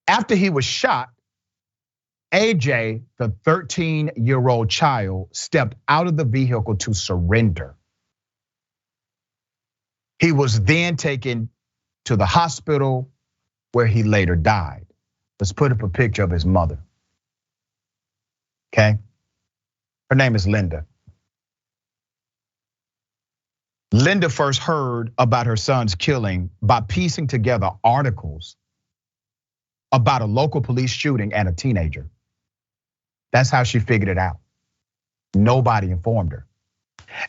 After he was shot, AJ, the 13-year-old child, stepped out of the vehicle to surrender. He was then taken to the hospital where he later died. Let's put up a picture of his mother. Okay? Her name is Linda. Linda first heard about her son's killing by piecing together articles about a local police shooting and a teenager. That's how she figured it out. Nobody informed her.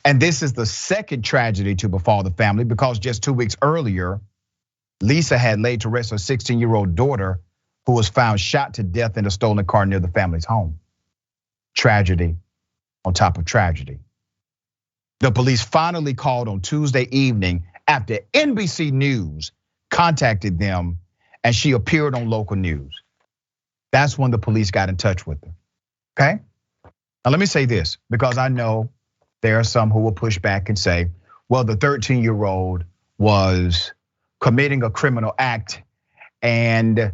And this is the second tragedy to befall the family, because just 2 weeks earlier, Lisa had laid to rest her 16-year-old daughter, who was found shot to death in a stolen car near the family's home. Tragedy on top of tragedy. The police finally called on Tuesday evening after NBC News contacted them and she appeared on local news. That's when the police got in touch with her, okay? Now let me say this, because I know there are some who will push back and say, well, the 13-year-old was committing a criminal act and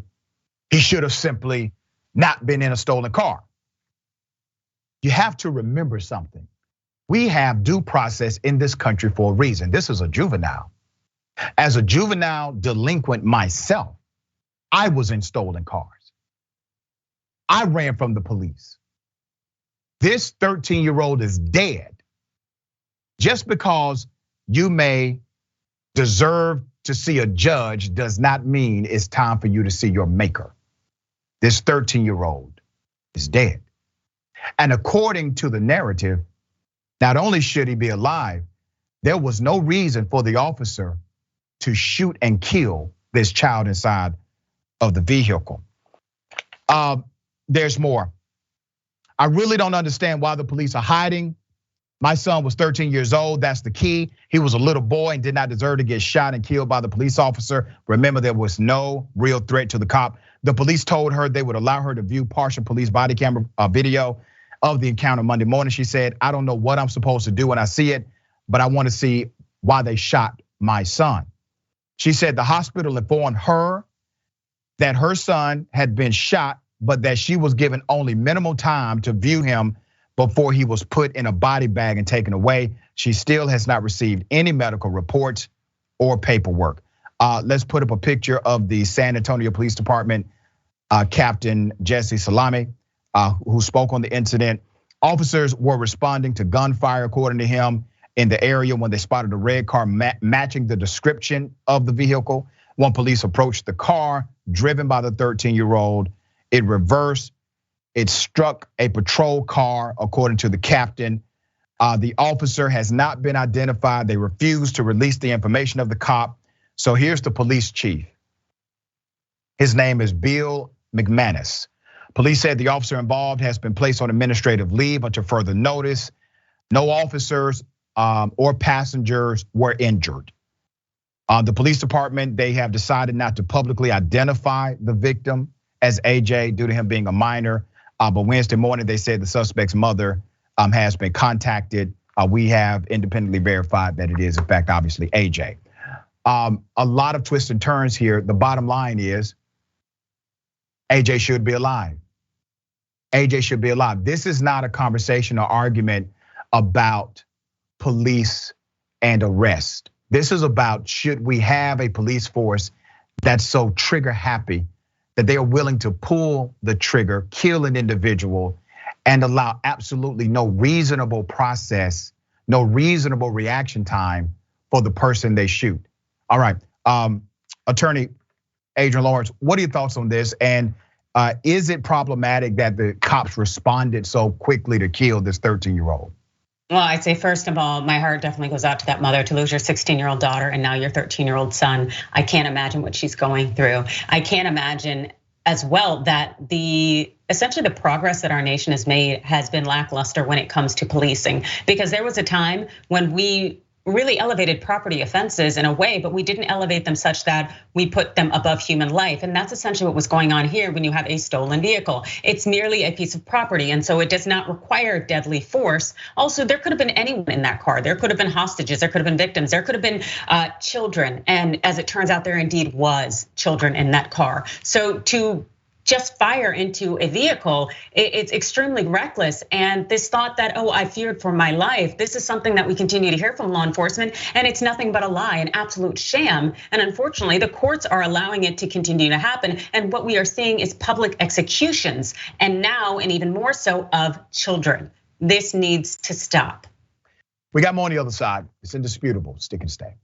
he should have simply not been in a stolen car. You have to remember something. We have due process in this country for a reason. This is a juvenile. As a juvenile delinquent myself, I was in stolen cars. I ran from the police. This 13-year-old is dead. Just because you may deserve to see a judge does not mean it's time for you to see your maker. This 13-year-old is dead. And according to the narrative, not only should he be alive, there was no reason for the officer to shoot and kill this child inside of the vehicle. There's more. I really don't understand why the police are hiding. My son was 13 years old, that's the key. He was a little boy and did not deserve to get shot and killed by the police officer. Remember, there was no real threat to the cop. The police told her they would allow her to view partial police body camera video of the encounter Monday morning. She said, I don't know what I'm supposed to do when I see it, but I want to see why they shot my son. She said the hospital informed her that her son had been shot, but that she was given only minimal time to view him before he was put in a body bag and taken away. She still has not received any medical reports or paperwork. Let's put up a picture of the San Antonio Police Department Captain Jesse Salami, who spoke on the incident. Officers were responding to gunfire, according to him, in the area when they spotted a red car matching the description of the vehicle. When police approached the car driven by the 13-year-old, it reversed. It struck a patrol car, according to the captain. The officer has not been identified. They refused to release the information of the cop. So here's the police chief. His name is Bill McManus. Police said the officer involved has been placed on administrative leave until further notice. No officers or passengers were injured. The police department, they have decided not to publicly identify the victim as AJ due to him being a minor. But Wednesday morning, they said the suspect's mother has been contacted. We have independently verified that it is, in fact, obviously AJ. A lot of twists and turns here. The bottom line is AJ should be alive. AJ should be alive. This is not a conversation or argument about police and arrest. This is about, should we have a police force that's so trigger happy that they are willing to pull the trigger, kill an individual, and allow absolutely no reasonable process, no reasonable reaction time for the person they shoot. All right, Attorney Adrienne Lawrence, what are your thoughts on this? And is it problematic that the cops responded so quickly to kill this 13-year-old? Well, I'd say first of all, my heart definitely goes out to that mother to lose your 16-year-old daughter and now your 13-year-old son. I can't imagine what she's going through. I can't imagine as well that essentially the progress that our nation has made has been lackluster when it comes to policing, because there was a time when we really elevated property offenses in a way, but we didn't elevate them such that we put them above human life. And that's essentially what was going on here when you have a stolen vehicle. It's merely a piece of property, and so it does not require deadly force. Also, there could have been anyone in that car. There could have been hostages, there could have been victims, there could have been children. And as it turns out, there indeed was children in that car. So to just fire into a vehicle, it's extremely reckless. And this thought that, I feared for my life, this is something that we continue to hear from law enforcement, and it's nothing but a lie, an absolute sham. And unfortunately, the courts are allowing it to continue to happen. And what we are seeing is public executions, and now, and even more so, of children. This needs to stop. We got more on the other side. It's indisputable. Stick and stay.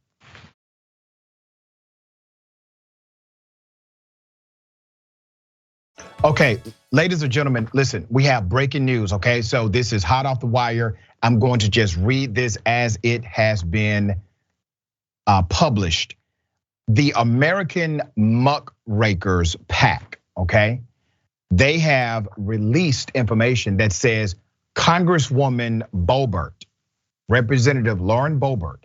Okay, ladies and gentlemen, listen, we have breaking news, okay? So this is hot off the wire. I'm going to just read this as it has been published. The American Muckrakers PAC, okay? They have released information that says Congresswoman Boebert, Representative Lauren Boebert,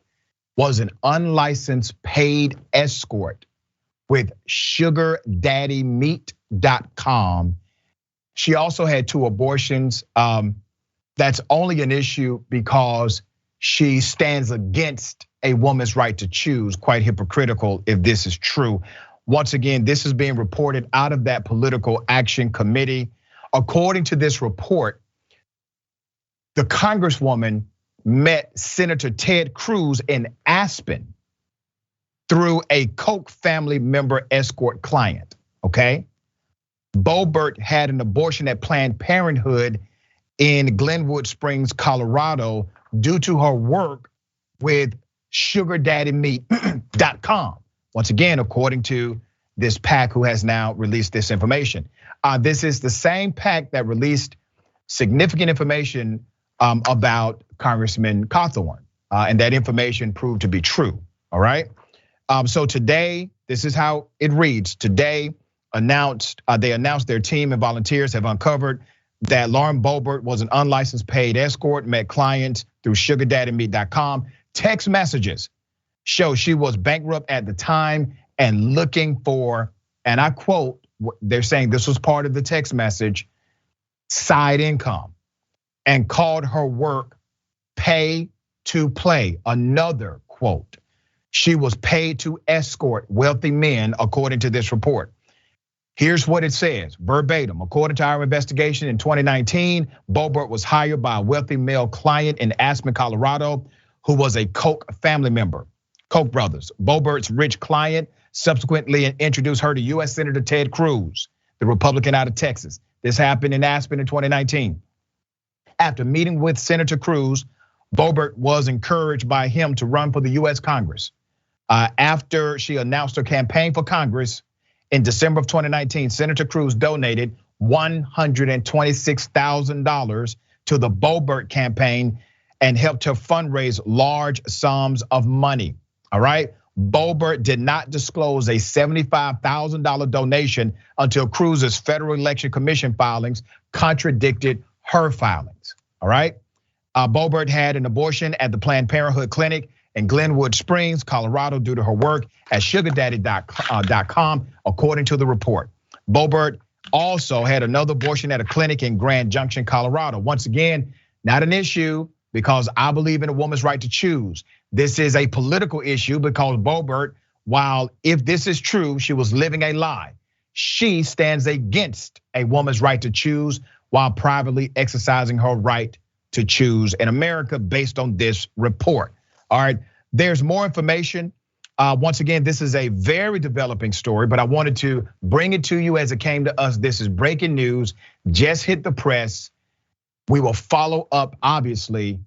was an unlicensed paid escort with SugarDaddyMeat.com. She also had 2 abortions. That's only an issue because she stands against a woman's right to choose. Quite hypocritical if this is true. Once again, this is being reported out of that Political Action Committee. According to this report, the Congresswoman met Senator Ted Cruz in Aspen through a Koch family member escort client, okay? Boebert had an abortion at Planned Parenthood in Glenwood Springs, Colorado, due to her work with SugarDaddyMeat.com. Once again, according to this PAC who has now released this information. This is the same PAC that released significant information about Congressman Cawthorn, and that information proved to be true, all right? So today, this is how it reads. Today, they announced their team and volunteers have uncovered that Lauren Boebert was an unlicensed paid escort, met clients through SugarDaddyMeat.com. Text messages show she was bankrupt at the time and looking for, and I quote, they're saying this was part of the text message, side income, and called her work pay to play. Another quote. She was paid to escort wealthy men, according to this report. Here's what it says, verbatim. According to our investigation in 2019, Boebert was hired by a wealthy male client in Aspen, Colorado, who was a Koch family member, Koch brothers. Boebert's rich client subsequently introduced her to US Senator Ted Cruz, the Republican out of Texas. This happened in Aspen in 2019. After meeting with Senator Cruz, Boebert was encouraged by him to run for the US Congress. After she announced her campaign for Congress in December of 2019, Senator Cruz donated $126,000 to the Boebert campaign and helped her fundraise large sums of money, all right? Boebert did not disclose a $75,000 donation until Cruz's Federal Election Commission filings contradicted her filings, all right? Boebert had an abortion at the Planned Parenthood clinic in Glenwood Springs, Colorado, due to her work at SugarDaddy.com, according to the report. Boebert also had another abortion at a clinic in Grand Junction, Colorado. Once again, not an issue because I believe in a woman's right to choose. This is a political issue because Boebert, while if this is true, she was living a lie. She stands against a woman's right to choose while privately exercising her right to choose in America based on this report. All right, there's more information. Once again, this is a very developing story, but I wanted to bring it to you as it came to us. This is breaking news, just hit the press. We will follow up, obviously,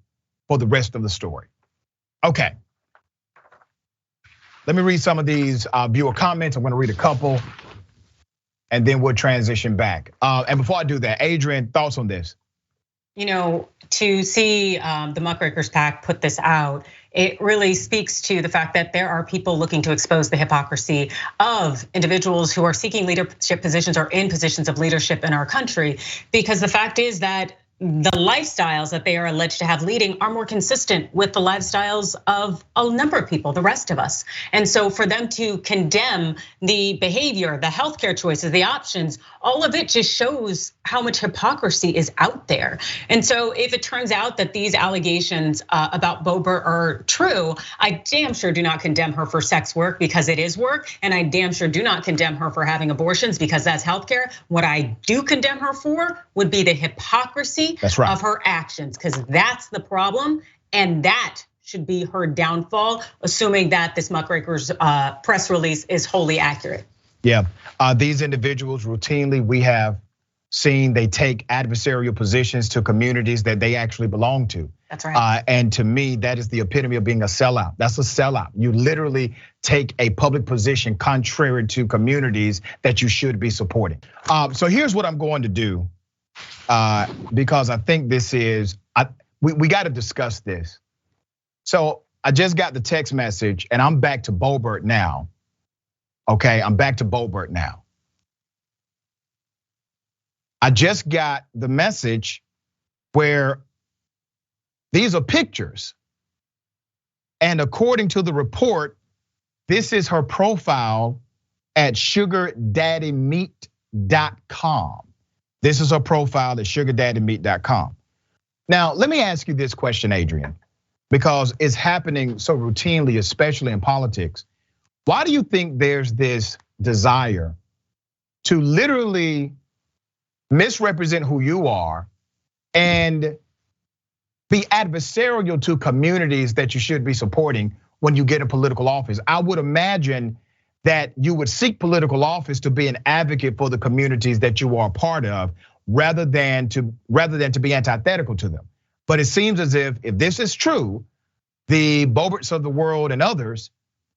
for the rest of the story. Okay, Let me read some of these viewer comments. I'm gonna read a couple, and then we'll transition back. And before I do that, Adrienne, thoughts on this? You know, to see the Muckrakers PAC put this out, it really speaks to the fact that there are people looking to expose the hypocrisy of individuals who are seeking leadership positions or in positions of leadership in our country. Because the fact is that the lifestyles that they are alleged to have leading are more consistent with the lifestyles of a number of people, the rest of us. And so for them to condemn the behavior, the healthcare choices, the options, all of it just shows how much hypocrisy is out there. And so if it turns out that these allegations about Boebert are true, I damn sure do not condemn her for sex work because it is work. And I damn sure do not condemn her for having abortions because that's healthcare. What I do condemn her for would be the hypocrisy of her actions, because that's the problem, and that should be her downfall, assuming that this Muckrakers press release is wholly accurate. Yeah, these individuals routinely, we have seen they take adversarial positions to communities that they actually belong to. That's right. And to me, that is the epitome of being a sellout. That's a sellout. You literally take a public position contrary to communities that you should be supporting. So here's what I'm going to do. Because I think this is, we got to discuss this. So I just got the text message and I'm back to Boebert now. Okay, I'm back to Boebert now. I just got the message where these are pictures. And according to the report, this is her profile at sugardaddymeat.com. This is her profile at sugardaddymeat.com. Now, let me ask you this question, Adrienne, because it's happening so routinely, especially in politics. Why do you think there's this desire to literally misrepresent who you are and be adversarial to communities that you should be supporting when you get in political office? I would imagine that you would seek political office to be an advocate for the communities that you are a part of, rather than to be antithetical to them. But it seems as if this is true, the Boeberts of the world and others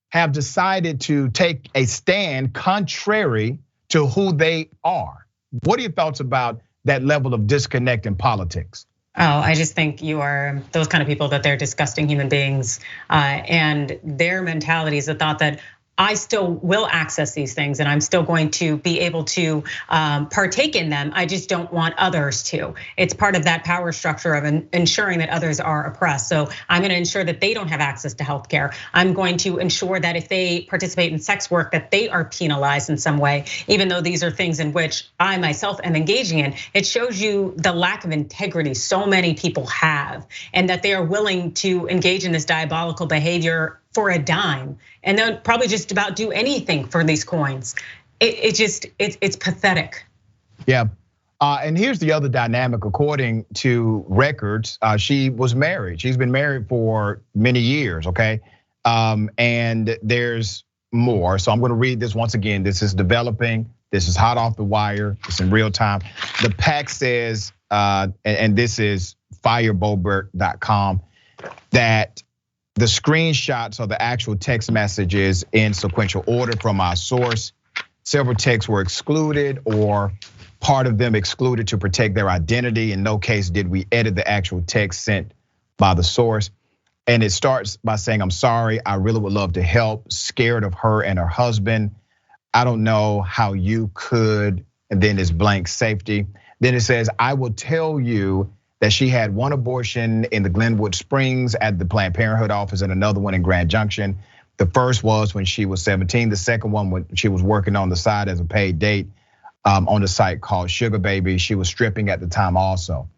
have decided to take a stand contrary to who they are. What are your thoughts about that level of disconnect in politics? Oh, I just think you are those kind of people that they're disgusting human beings, and their mentality is the thought that I still will access these things and I'm still going to be able to partake in them. I just don't want others to. It's part of that power structure of ensuring that others are oppressed. So I'm gonna ensure that they don't have access to healthcare. I'm going to ensure that if they participate in sex work, that they are penalized in some way, even though these are things in which I myself am engaging in. It shows you the lack of integrity so many people have, and that they are willing to engage in this diabolical behavior for a dime, and they'll probably just about do anything for these coins. It's pathetic. Yeah, and here's the other dynamic. According to records, she was married. She's been married for many years, okay? And there's more, so I'm gonna read this once again. This is developing, this is hot off the wire, it's in real time. The PAC says, and this is fireboebert.com, that the screenshots of the actual text messages in sequential order from our source. Several texts were excluded, or part of them excluded to protect their identity. In no case did we edit the actual text sent by the source. And it starts by saying, I'm sorry, I really would love to help, scared of her and her husband. I don't know how you could, and then it's blank safety. Then it says, I will tell you that she had one abortion in the Glenwood Springs at the Planned Parenthood office and another one in Grand Junction. The first was when she was 17. The second one when she was working on the side as a paid date on the site called Sugar Baby. She was stripping at the time also.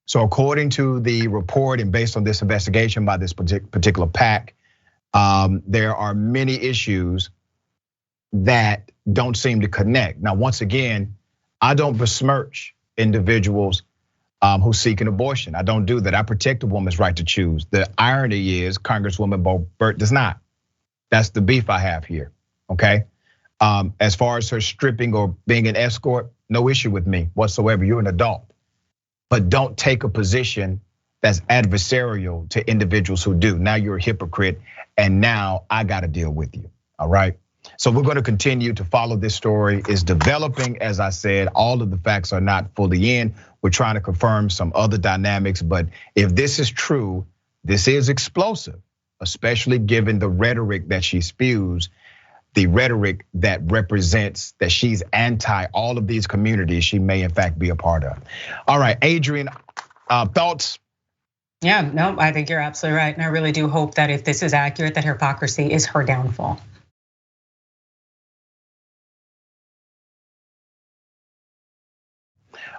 So according to the report and based on this investigation by this particular PAC, there are many issues that don't seem to connect. Now, once again, I don't besmirch individuals who seek an abortion. I don't do that. I protect a woman's right to choose. The irony is Congresswoman Boebert does not. That's the beef I have here, okay? As far as her stripping or being an escort, no issue with me whatsoever. You're an adult. But don't take a position that's adversarial to individuals who do. Now you're a hypocrite, and now I gotta deal with you. all right? So we're gonna continue to follow this story. It's developing, as I said, all of the facts are not fully in. We're trying to confirm some other dynamics, but if this is true, this is explosive, especially given the rhetoric that she spews, the rhetoric that represents that she's anti all of these communities she may in fact be a part of. All right, Adrienne, thoughts? Yeah, no, I think you're absolutely right. And I really do hope that if this is accurate, that hypocrisy is her downfall.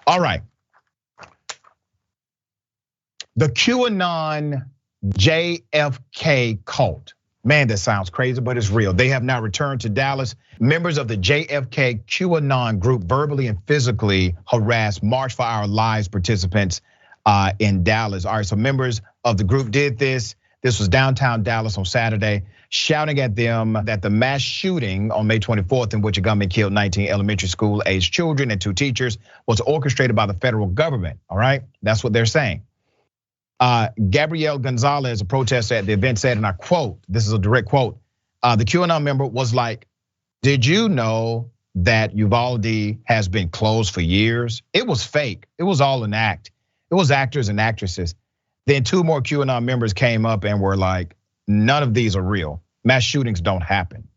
All right. The QAnon JFK cult. Man, that sounds crazy, but it's real. They have now returned to Dallas. Members of the JFK QAnon group verbally and physically harassed March for Our Lives participants in Dallas. All right, so members of the group did this. This was downtown Dallas on Saturday, shouting at them that the mass shooting on May 24th, in which a gunman killed 19 elementary school aged children and 2 teachers, was orchestrated by the federal government. All right, that's what they're saying. Gabrielle Gonzalez, a protester at the event, said, and I quote, this is a direct quote, the QAnon member was like, did you know that Uvalde has been closed for years? It was fake. It was all an act. It was actors and actresses. Then 2 more QAnon members came up and were like, none of these are real. Mass shootings don't happen.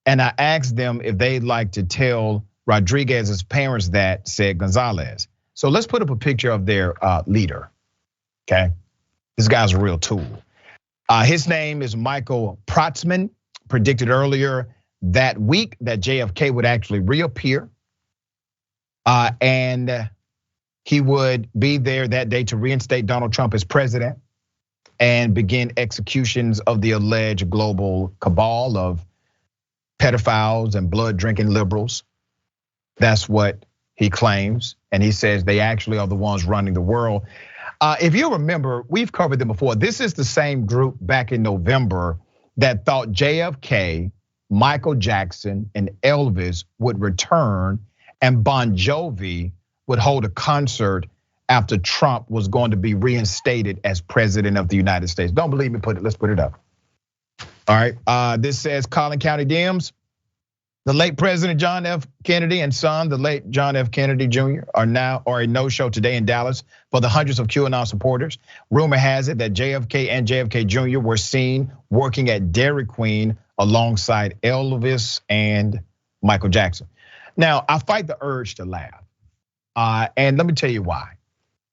And I asked them if they'd like to tell Rodriguez's parents that, said Gonzalez. So let's put up a picture of their leader, okay? This guy's a real tool. His name is Michael Protzman. Predicted earlier that week that JFK would actually reappear. And he would be there that day to reinstate Donald Trump as president and begin executions of the alleged global cabal of pedophiles and blood drinking liberals. That's what he claims. And he says they actually are the ones running the world. If you remember, we've covered them before. This is the same group back in November that thought JFK, Michael Jackson, and Elvis would return, and Bon Jovi would hold a concert after Trump was going to be reinstated as president of the United States. Don't believe me? Let's put it up. All right, this says Collin County Dems. The late President John F. Kennedy and son, the late John F. Kennedy Jr. are a no-show today in Dallas for the hundreds of QAnon supporters. Rumor has it that JFK and JFK Jr. were seen working at Dairy Queen alongside Elvis and Michael Jackson. Now, I fight the urge to laugh. And let me tell you why.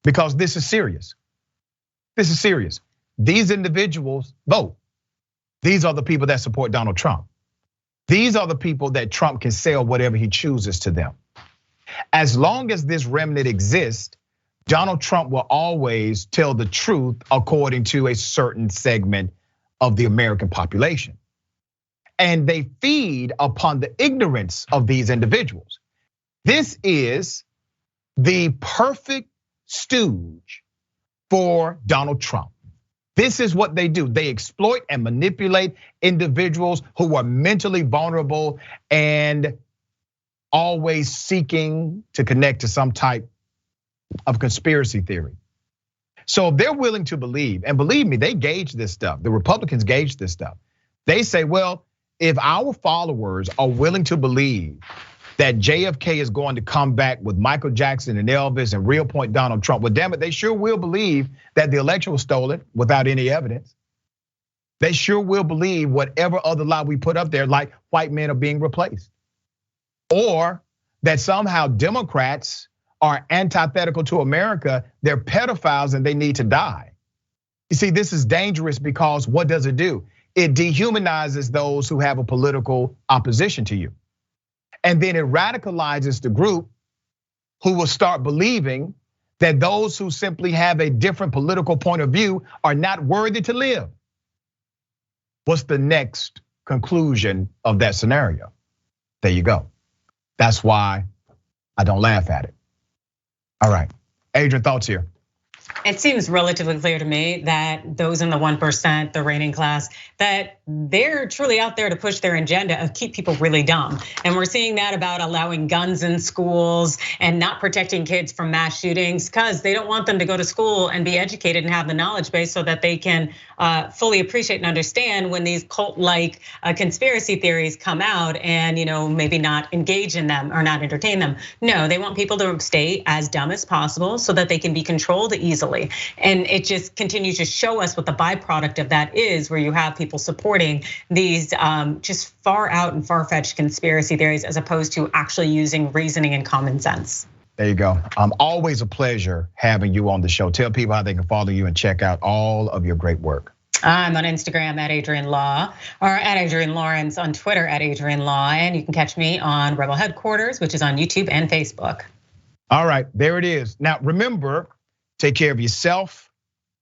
Because this is serious. This is serious. These individuals vote. These are the people that support Donald Trump. These are the people that Trump can sell whatever he chooses to them. As long as this remnant exists, Donald Trump will always tell the truth according to a certain segment of the American population. And they feed upon the ignorance of these individuals. This is the perfect stooge for Donald Trump. This is what they do. They exploit and manipulate individuals who are mentally vulnerable and always seeking to connect to some type of conspiracy theory. So they're willing to believe, and believe me, they gauge this stuff. The Republicans gauge this stuff. They say, well, if our followers are willing to believe that JFK is going to come back with Michael Jackson and Elvis and real point Donald Trump, well, damn it, they sure will believe that the election was stolen without any evidence. They sure will believe whatever other lie we put up there, like white men are being replaced. Or that somehow Democrats are antithetical to America, they're pedophiles and they need to die. You see, this is dangerous because what does it do? It dehumanizes those who have a political opposition to you. And then it radicalizes the group who will start believing that those who simply have a different political point of view are not worthy to live. What's the next conclusion of that scenario? There you go. That's why I don't laugh at it. All right, Adrienne, thoughts here? It seems relatively clear to me that those in the 1%, the reigning class, that they're truly out there to push their agenda of keep people really dumb. And we're seeing that about allowing guns in schools and not protecting kids from mass shootings because they don't want them to go to school and be educated and have the knowledge base so that they can fully appreciate and understand when these cult-like conspiracy theories come out and maybe not engage in them or not entertain them. No, they want people to stay as dumb as possible so that they can be controlled easily. And it just continues to show us what the byproduct of that is, where you have people supporting these just far out and far-fetched conspiracy theories as opposed to actually using reasoning and common sense. There you go. Always a pleasure having you on the show. Tell people how they can follow you and check out all of your great work. I'm on Instagram at Adrienne Law, or at Adrienne Lawrence on Twitter at Adrienne Law, and you can catch me on Rebel Headquarters, which is on YouTube and Facebook. All right, there it is. Now remember, take care of yourself,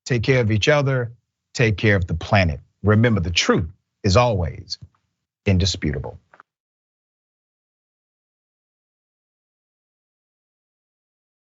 take care of each other, take care of the planet. Remember, the truth is always indisputable.